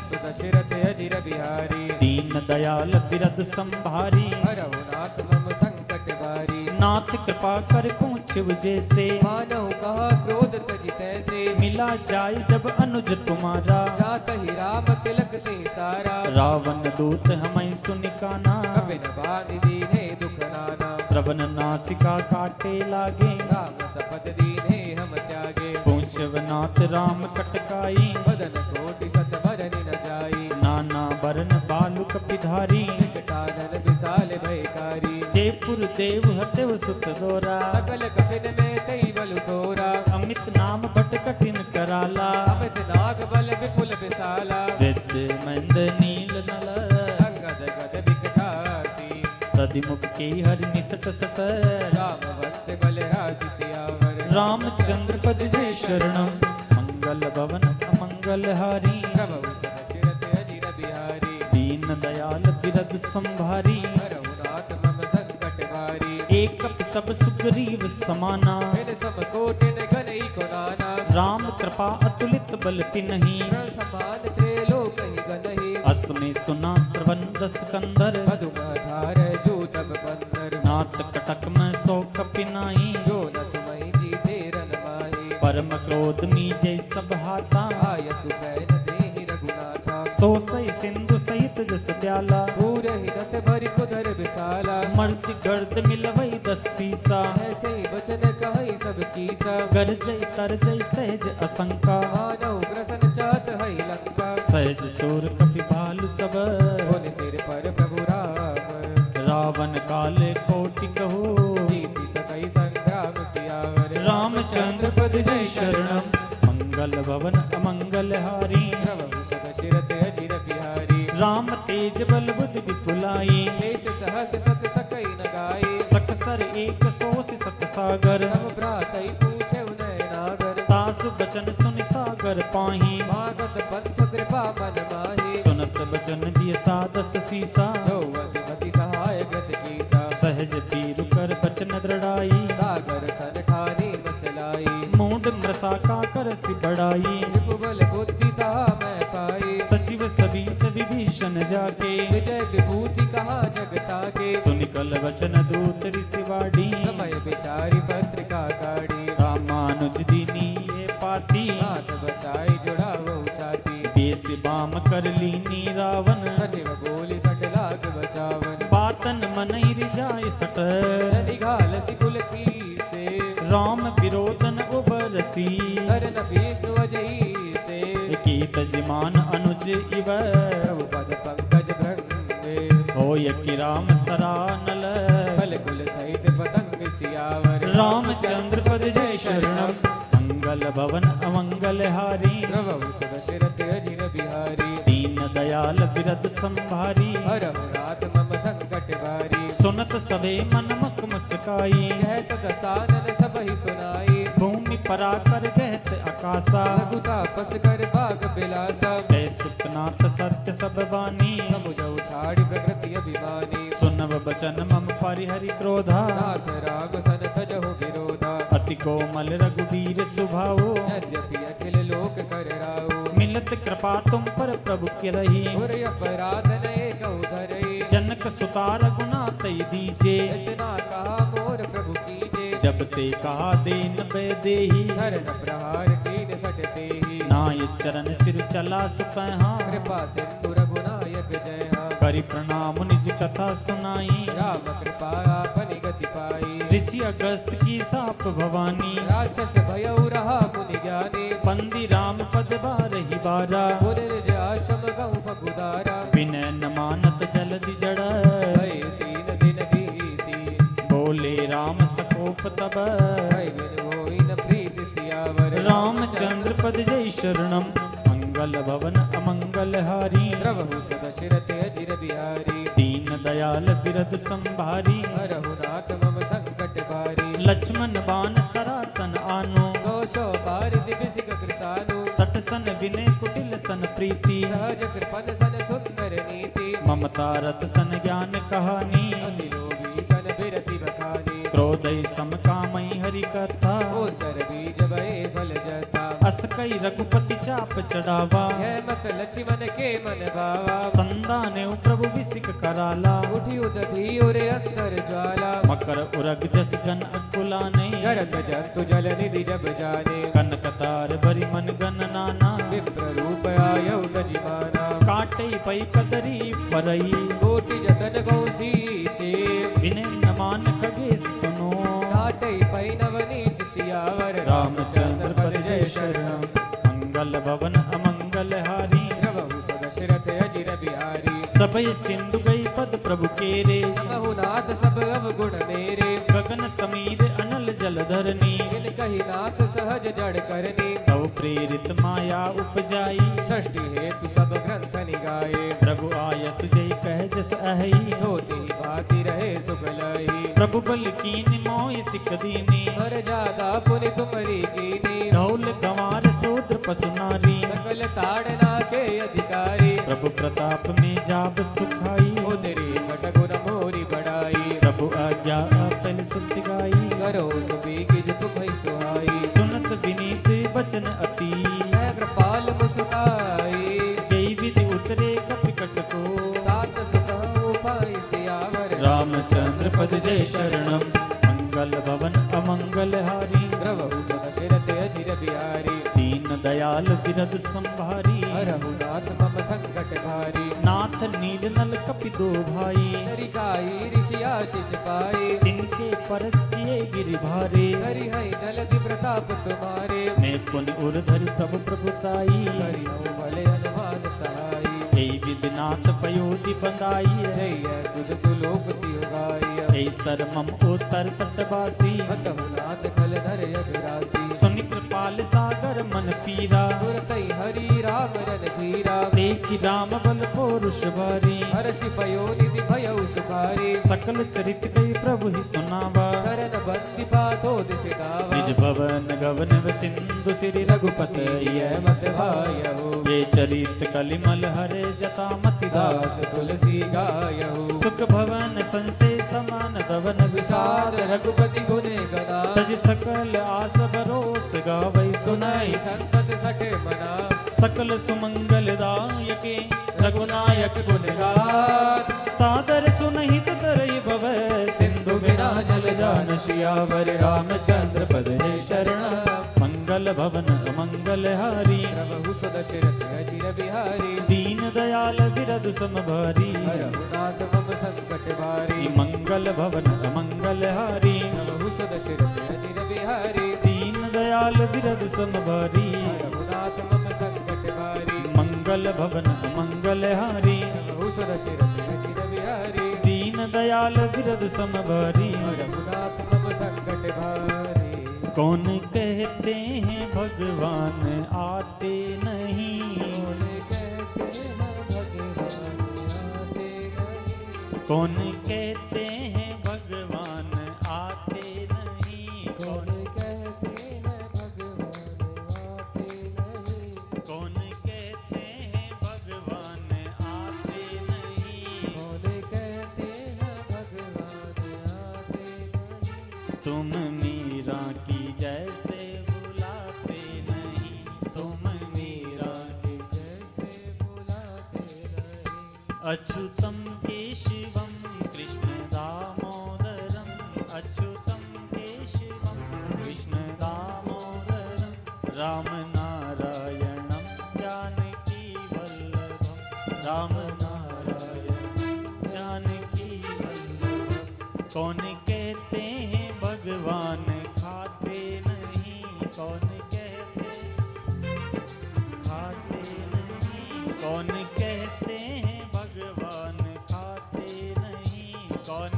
सुदशिरथ अजिर बिहारी दीन दयाल बिरद संभारी हरहु नाथ मम संकट बारी नाथ कृपा कर पहुँच जैसे मानहु कहा क्रोध तजि तैसे मिला जाय जब अनुज तुम्हारा जात ही राम तिलक ते सारा रावण दूत हमें सुनिकाना कपिन बानि दीने दुख नाना श्रवण नासिका काटे लागे राम सपथ दीने हम त्यागे पूछवनाथ राम कटकाई बदन कोटि सत भरनि न जाई नाना बरन बालु कपिधारी विकटानन विशाल भयकारी जयपुर देव हतेव सुत दोरा सकल कठिन में तई बलु तोरा अमित नाम भट कठिन कराला अमित नाग बल विपुल विशाला विद्य मंद नील नल अंगद गद विकटासी तदिमुख के हरि निसट सत रामवंत बल राशि सियावर रामचंद्र पद जय शरणम मंगल भवन अमंगल हारी प्रभु सदशिरथ अजिर बिहारी दीन दयाल बिरद संभारी हरहु नाथ मम संकट भारी एक सब सुग्रीव समाना फिर सम कोटिन घनई को नाना राम कृपा अतुलित बल तिन्ही प्रण समान त्रैलोक ही गनहि असमि सुना श्रवण दस कंदर मधुमधार जो तब बंदर नाथ कटक में सौ कपिनाई जो न तुम्हि जीते रन माही परम क्रोध मीजे सब हाथा आय सुबैन देहि रघुनाथा सो सई सिंधु सहित जस प्याला पूर ही रथ भरि कुधर विशाला मर्द गर्द मिलवई दस सीसा ऐसे ही वचन कहई सब कीसा गरजई तरजई सहज असंका मानव ग्रसन चात हई सहज सूर कपिभालु सब उन सिर पर प्रभु राम रावण काले कोटि कहू जीति सकई संग्राम सियावर रामचंद्र पद जय शरणम मंगल भवन अमंगल हारी प्रभु सदशिरत अजिर बिहारी राम तेज बल बुद्धि विपुलाई शेष सहस सत सकई न गाई सकसर एक सोच सत सागर तब भ्रातई पूछे उदय नागर तासु बचन सुनि सागर पाही भागत पंथ कृपा मन माही सुनत बचन दिय सादस सीसा जो वसुमति सहाय गत कीसा सहज पीरु कर बचन दृढ़ाई सागर सन ठानी मचलाई मूड मृषा का कर सि बढ़ाई विपुबल बुद्धि तहा मैं पाई सचिव सबीत विभीषण जाके विजय विभूति कहा जगता के सुनिकल वचन दूत ऋषिवाड़ी समय विचारी पत्रिका काढ़ी रामानुज दीनी ये पाती हाथ बचाई जुड़ावो छाती बेस बाम कर लीनी रावण सचिव बोली सट लाग बचावन बातन मन रिजाय सट निघाल सिकुल से राम विरोधन उबरसी शरण विष्णु अजई से कीत जिमान अनुज इव प्रभु पद पंकज भृंगे होय कि राम सरानल फल कुल सहित पतंग सियावर रामचंद्र पद जय शरणम मंगल भवन अमंगल हारी प्रभु सुदशरथ अजिर बिहारी दीन दयाल विरद संभारी हरहु रात मम संकट भारी सुनत सबे मन मुख मुस्काई कहत दसानन सब ही सुनाई भूमि पराकर कहत आकाशा लघु तापस कर बाग बिलासा है सुखनाथ सत्य सब बानी समुझ उछाड़ी प्रकृति अभिमानी सुनव बचन मम परिहरि क्रोधा नाथ राम सन तजहु विरोधा अति कोमल रघुवीर सुभाओ यद्यपि अखिल लोक कर राऊ मिलत कृपा तुम पर प्रभु के रही और अपराध नए कहु धरई जनक सुता रघुनाथ दीजे इतना कहा मोर प्रभु कीजे जब ते कहा देन बेदेही चरण प्रहार कीन सटते ही नाय चरण सिर चला सुकहा कृपा सिंधु रघुनायक जय हा करि प्रणाम निज कथा सुनाई राम कृपा आपनि गति पाई ऋषि अगस्त की साप भवानी राक्षस भयउ रहा मुनि ज्ञानी पंदी राम पद बारहि बारा पुनर्ज आश्रम गहु पगुदारा विनय न मानत जलधि जड़ भय 3 दिन बीती बोले राम सकोप तब भय बिन होई न प्रीति सियावर रामचंद्र पद जय शरणम मंगल भवन अमंगल हारी प्रभु सदशिरथ अजिर बिहारी दीन दयाल विरद संभारी हरहु नाथ मम संकट भारी लक्ष्मण बान सरासन आनो सो पार दिव्यसिक कृसानु सट सन विनय कुटिल सन प्रीति सहज कृपन सन सुंदर नीति ममता रत सन ज्ञान कहानी अति लोभी सन बिरति बखानी क्रोधई सम कामई हरि कथा ओ सर बीज भय फल जता अस कई रघुपति चाप चढ़ावा यह मत लक्ष्मण के मन भावा संदाने प्रभु विसिक कराला उठी उदधी उरे अंतर ज्वाला मकर उरग जस गन अकुलाने जरत जंतु जल निधि जब जाने कनकतार भरी मन गन नाना विप्र रूप आयु तजिमाना काटे पई कदरी फरई कोटि जतन गौसी चे विनय न मान खगे सुनो नाटै पै नवनीच सियावर रामचंद्र पद जय शरणम मंगल भवन अमंगल हारी प्रभु सदशरथ अजिर बिहारी सबय सिंधु गई पद प्रभु केरे समहु नाथ सब अवगुण मेरे गगन समीर अनल जल धरनी इन कही नाथ सहज जड़ करनी तव प्रेरित माया उपजाई षष्टि हेतु सब ग्रंथ निगाए प्रभु आयस जय कह जस अहई सोती भांति रहे सुगलई प्रभु बल कीन मोय सिक दीनी हर जादा पुनि तुमरी कीनी धौल गंवार शूद्र पशु नारी सकल ताड़ना के अधिकारी प्रभु प्रताप में जाब सुखाई उदरी घट गुण मोरी बढ़ाई प्रभु आज्ञा अपन सुत गाई करो सुबी किज तुम्हें सुहाई सुनत विनीत वचन अति है कृपाल मुस्काई जय विधि उतरे कपिकट को तात सुख उपाय सियावर रामचंद्र पद जय शरणम मंगल भवन अमंगल हारी प्रभु सदशरथ अजिर बिहारी दीन दयाल विरद संभारी हरहु नाथ मम संकट भारी नाथ नील नल कपि दो भाई तरिकाई ऋषि आशीष पाए तिनके परस किए गिरि भारे हरि है जलधि प्रताप तुम्हारे मैं पुन उर धरि तब प्रभुताई हरि हो भले हनुमान सहाय नाथ पयोधि बंदाई जय सुज सुलोक तिय गाय ऐसर मम उत्तर तटवासी हतहु नाथ कल धर अभिरासी सुनि कृपाल सागर मन पीरा तुरतई हरि राम रन धीरा देखि राम बल पौरुष भारी हर्षि पयोनिधि भयउ सुखारी सकल चरित कई प्रभु ही सुनावा शरण बंदि पाथो दिसि गावा निज भवन गवन सिंधु श्री रघुपत ये मत भायहु ये चरित कलिमल हरे जता मति दास दास तुलसी गायहु सुख भवन संसे समान दवन विषाद विषाद रघुपति गुने गना तज सकल आस भरोस गावै सुनाई संतत सठे मना सकल सुमंगल दायके रघुनायक गुण गान सादर सुनहित तरई भव सिंधु बिना जल जान सियावर रामचंद्र पद हे शरण मंगल भवन मंगल हारी प्रभु सुदशरथ अजिर बिहारी दीन दयाल विरद समभारी रघुनाथ मम संकट भारी मंगल भवन मंगल हारी प्रभु सुदशरथ अजिर बिहारी दीन दयाल विरद समभारी रघुनाथ मम संकट भारी मंगल भवन मंगल हारी प्रभु सुदशरथ अजिर बिहारी दीन दयाल विरद समभारी रघुनाथ मम संकट भारी कौन कहते हैं भगवान आते नहीं कौन कहते हैं भगवान आते कौन कहते हैं भगवान आते नहीं कौन कहते हैं भगवान आते नहीं कौन कहते हैं भगवान आते नहीं तुम मीरा की जैसे बुलाते नहीं तुम मीरा की जैसे बुलाते नहीं अच्युतम केशवम कृष्ण दामोदरम अच्युतम केशवम कृष्ण दामोदरम राम नारायणम जानकी वल्लभम राम नारायणम जानकी वल्लभम कौन कहते हैं भगवान खाते नहीं कौन कहते खाते नहीं कौन कहते हैं भगवान खाते नहीं कौन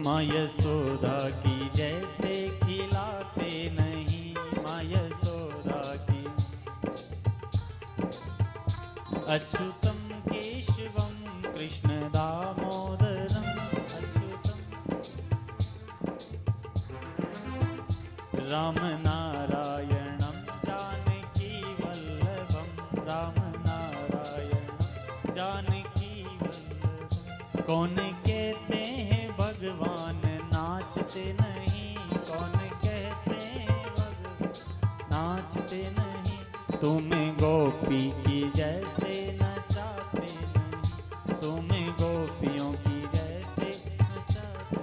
माँ यशोदा की जैसे खिलाते नहीं माँ यशोदा की अच्युतम केशवम कृष्ण दामोदरम अच्युतम राम नारायणम जानकी वल्लभम राम नारायणम जानकी वल्लभम कौन कहते हैं भगवान नाचते नहीं कौन कहते हैं भगवान नाचते नहीं तुम गोपी की जैसे नचाते नहीं तुम गोपियों की जैसे नचाते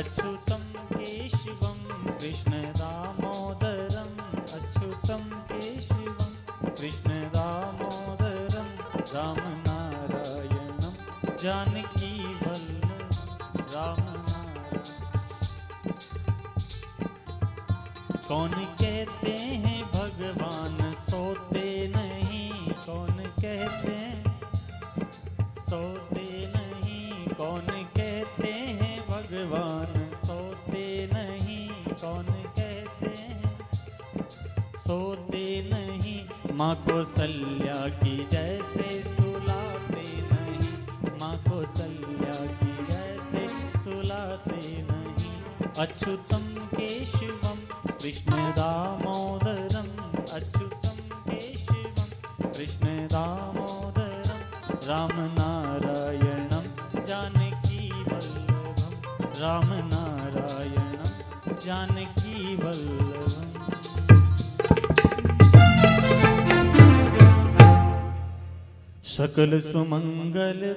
अच्युतम केशवम कृष्ण दामोदरम अच्युतम केशवम कृष्ण दामोदरम राम नारायणम जानकी वल्लभ राम नारायण कौन कहते हैं भगवान सोते नहीं कौन कहते हैं सोते नहीं कौन कहते हैं भगवान सोते नहीं कौन कहते हैं सोते नहीं माँ कौसल्या की जैसे सुलाते नहीं माँ कौसल्या की जैसे सुलाते नहीं अच्युतम केशवम कृष्ण दामोदरम अच्युतम केशवम कृष्ण दामोदरम राम नारायणम जानकी वल्लभम राम नारायणम जानकी वल्लभम सकल सुमंगलदायक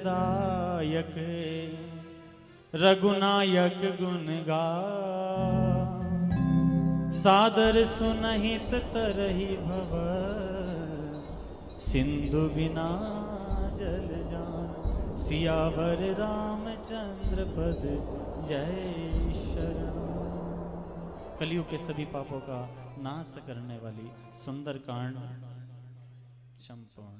रघुनायक गुण गा सादर सुनहित तरहि भव सिंधु बिना जल जान सियावर रामचंद्र पद जय शरण कलयुग के सभी पापों का नाश करने वाली सुंदर कांड संपूर्ण।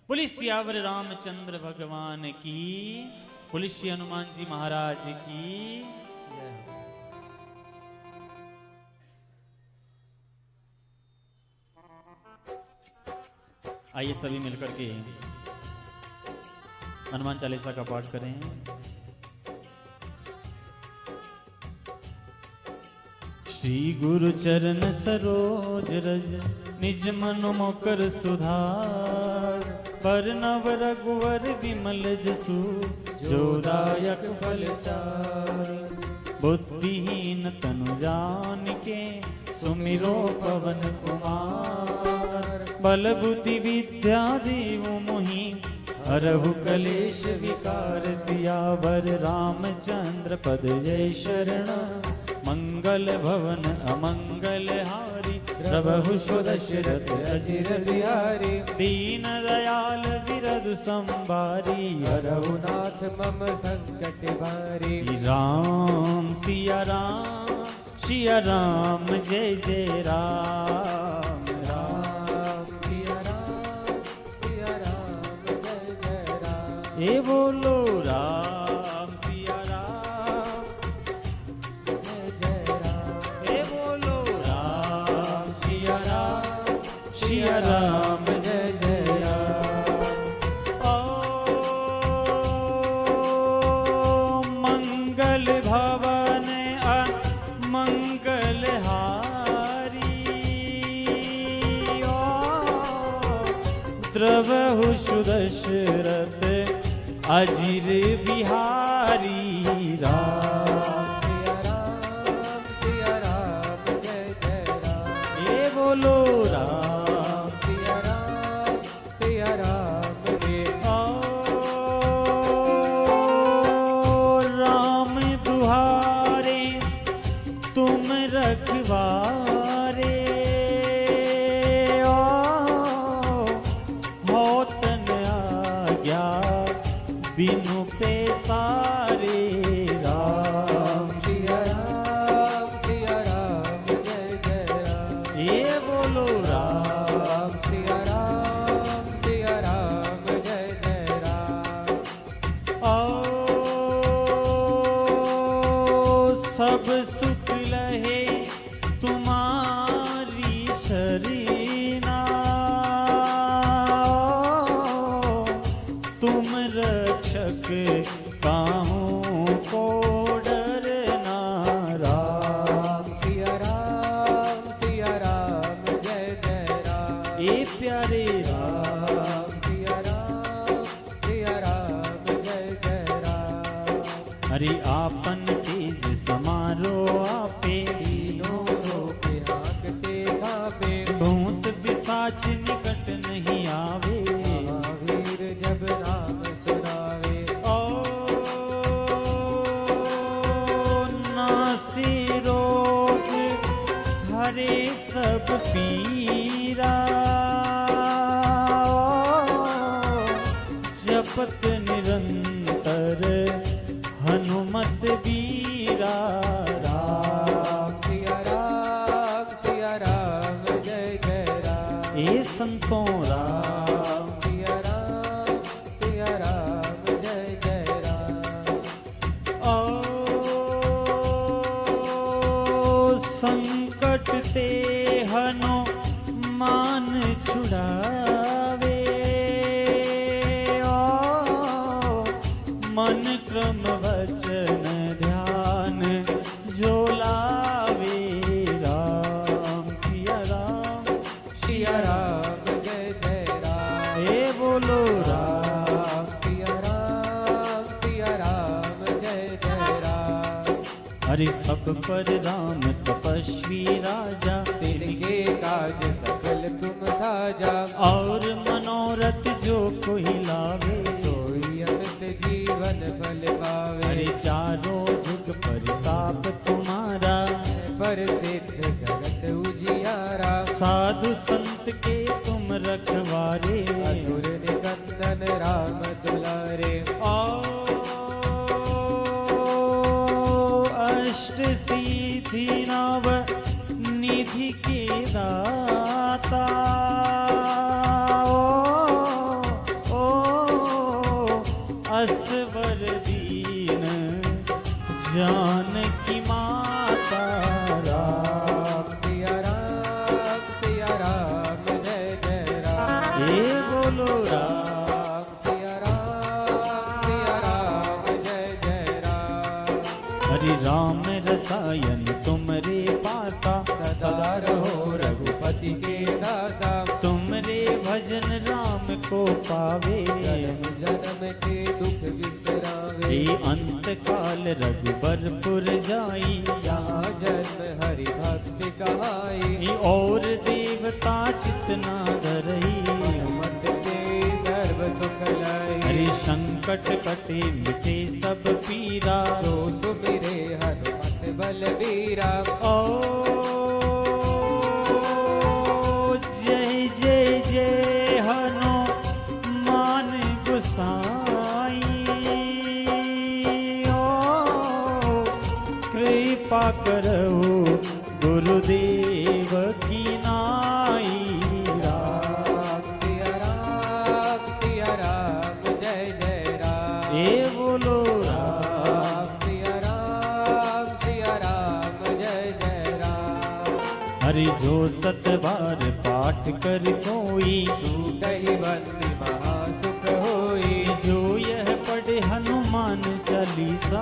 बोलिए सियावर रामचंद्र भगवान की, बोलिए श्री हनुमान जी महाराज की जय हो। आइए सभी मिलकर के हनुमान चालीसा का पाठ करें। श्री गुरु चरण सरोज रज निज मनु मोकर सुधार, पर नव रघुवर विमल जसु जो दायक फल चार। बुद्धिहीन तनु जानिके सुमिरो पवन कुमार, बल बुद्धि विद्या देवु मोहि हरहु कलेश विकार। सियावर रामचंद्र पद जय शरण, मंगल भवन अमंगल हारी। प्रभु सुदशरथ अजिर बिहारी, दीन दयाल विरधु संभारी। हरहु नाथ मम संकट भारी। राम सिया राम जय जय राम। राम सिया राम जय जय राम। ए बोलो राम सिया राम जय जय राम। ए बोलो राम सिया राम जय जय राम। मंगल भवन मंगल हारी। द्रवहु सुदशरथ अजिर बिहारी। राम सिया राम जय जय राम। ये बोलो राम सिया राम जय। राम दुहारे तुम रखवारे। होतन आज्ञा बिनु पैसारे। राम सिया राम जय जय राम। ये बोलो राम सिया राम जय जय राम। सब सुख लहे तुम्हारी शरीना। तुम रक्षक काहू को डरना। राम सिया राम जय जय राम। ये प्यारे राम सिया राम जय जय राम। हरि आपन तेज समारो आपे। तीनों लोक हाँकते कांपे। भूत पिशाच निकट नहीं आवे। महावीर जब नाम सुनावे। नासे रोग हरे सब पीरा। जपत निरंतर हनुमत बीरा। राम सिया राम जय जय राम। ए संतों राम सिया राम जय जय राम। संकट ते हनुमान छुड़ावे। मन क्रम वचन ध्यान जो लावे। राम सिया राम जय जय राम। ए बोलो राम सिया राम जय जय राम। हरि सब पर राम तपस्वी राजा। तिनके काज सकल तुम साजा। और मनोरथ जो कोई लावे। सोई अनंत जीवन फल पावे। हरि चारों जुग परिताप तुम्हारा। पर सिद्ध जगत उजियारा। साधु संत के तुम रखवारे। असुर निकंदन राम दुलारे। अष्ट सिद्धि नव के दाता ओ असवर दीन जानकी माता राम सिया राम जय जय राम। हे बोलो राम राम सिया राम जय जय राम। हरि राम रसायन तुमरे पासा सदा रहो रघुपति के दासा। तुमरे भजन राम को पावे जन्म जन्म के दुख बिसरावे। ये अंत काल रघुबरपुर जाई यहाँ जन्म हरि भक्ति कहाई। ये और देवता चितना धरई मत से सर्व सुख लाई। हरि संकट कटे मिटे सब पीरा जो सुमिरे हनुमत बलबीरा। ओ जय जय जय हनुमान गोसाई ओ कृपा करो गुरुदेव की नाई राम सिया राम जय जय राम। ए बोलो राम सिया राम जय जय राम। हरि जो सतबार पाठ कर कोई टूटहि बंदी महासुख होई। जो यह पढ़े हनुमान चालीसा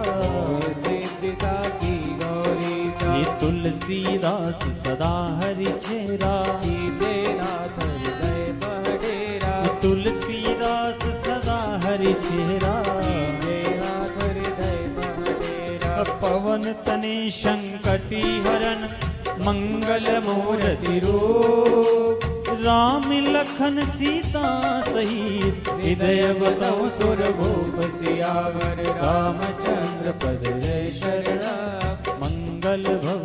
सिद्धि साखी गौरी ये तुलसीदास सदा हरि चेरा नाथ हृदय बहडेरा। ये तुलसीदास सदा हरि चेरा नाथ हृदय बहडेरा। पवन तने संकटी हरन मंगल मूर्ति रूप राम लखन सीता सहित हृदय बसौ सुर भूप सियावर रामचंद्र पद जय शरणा। मंगल भव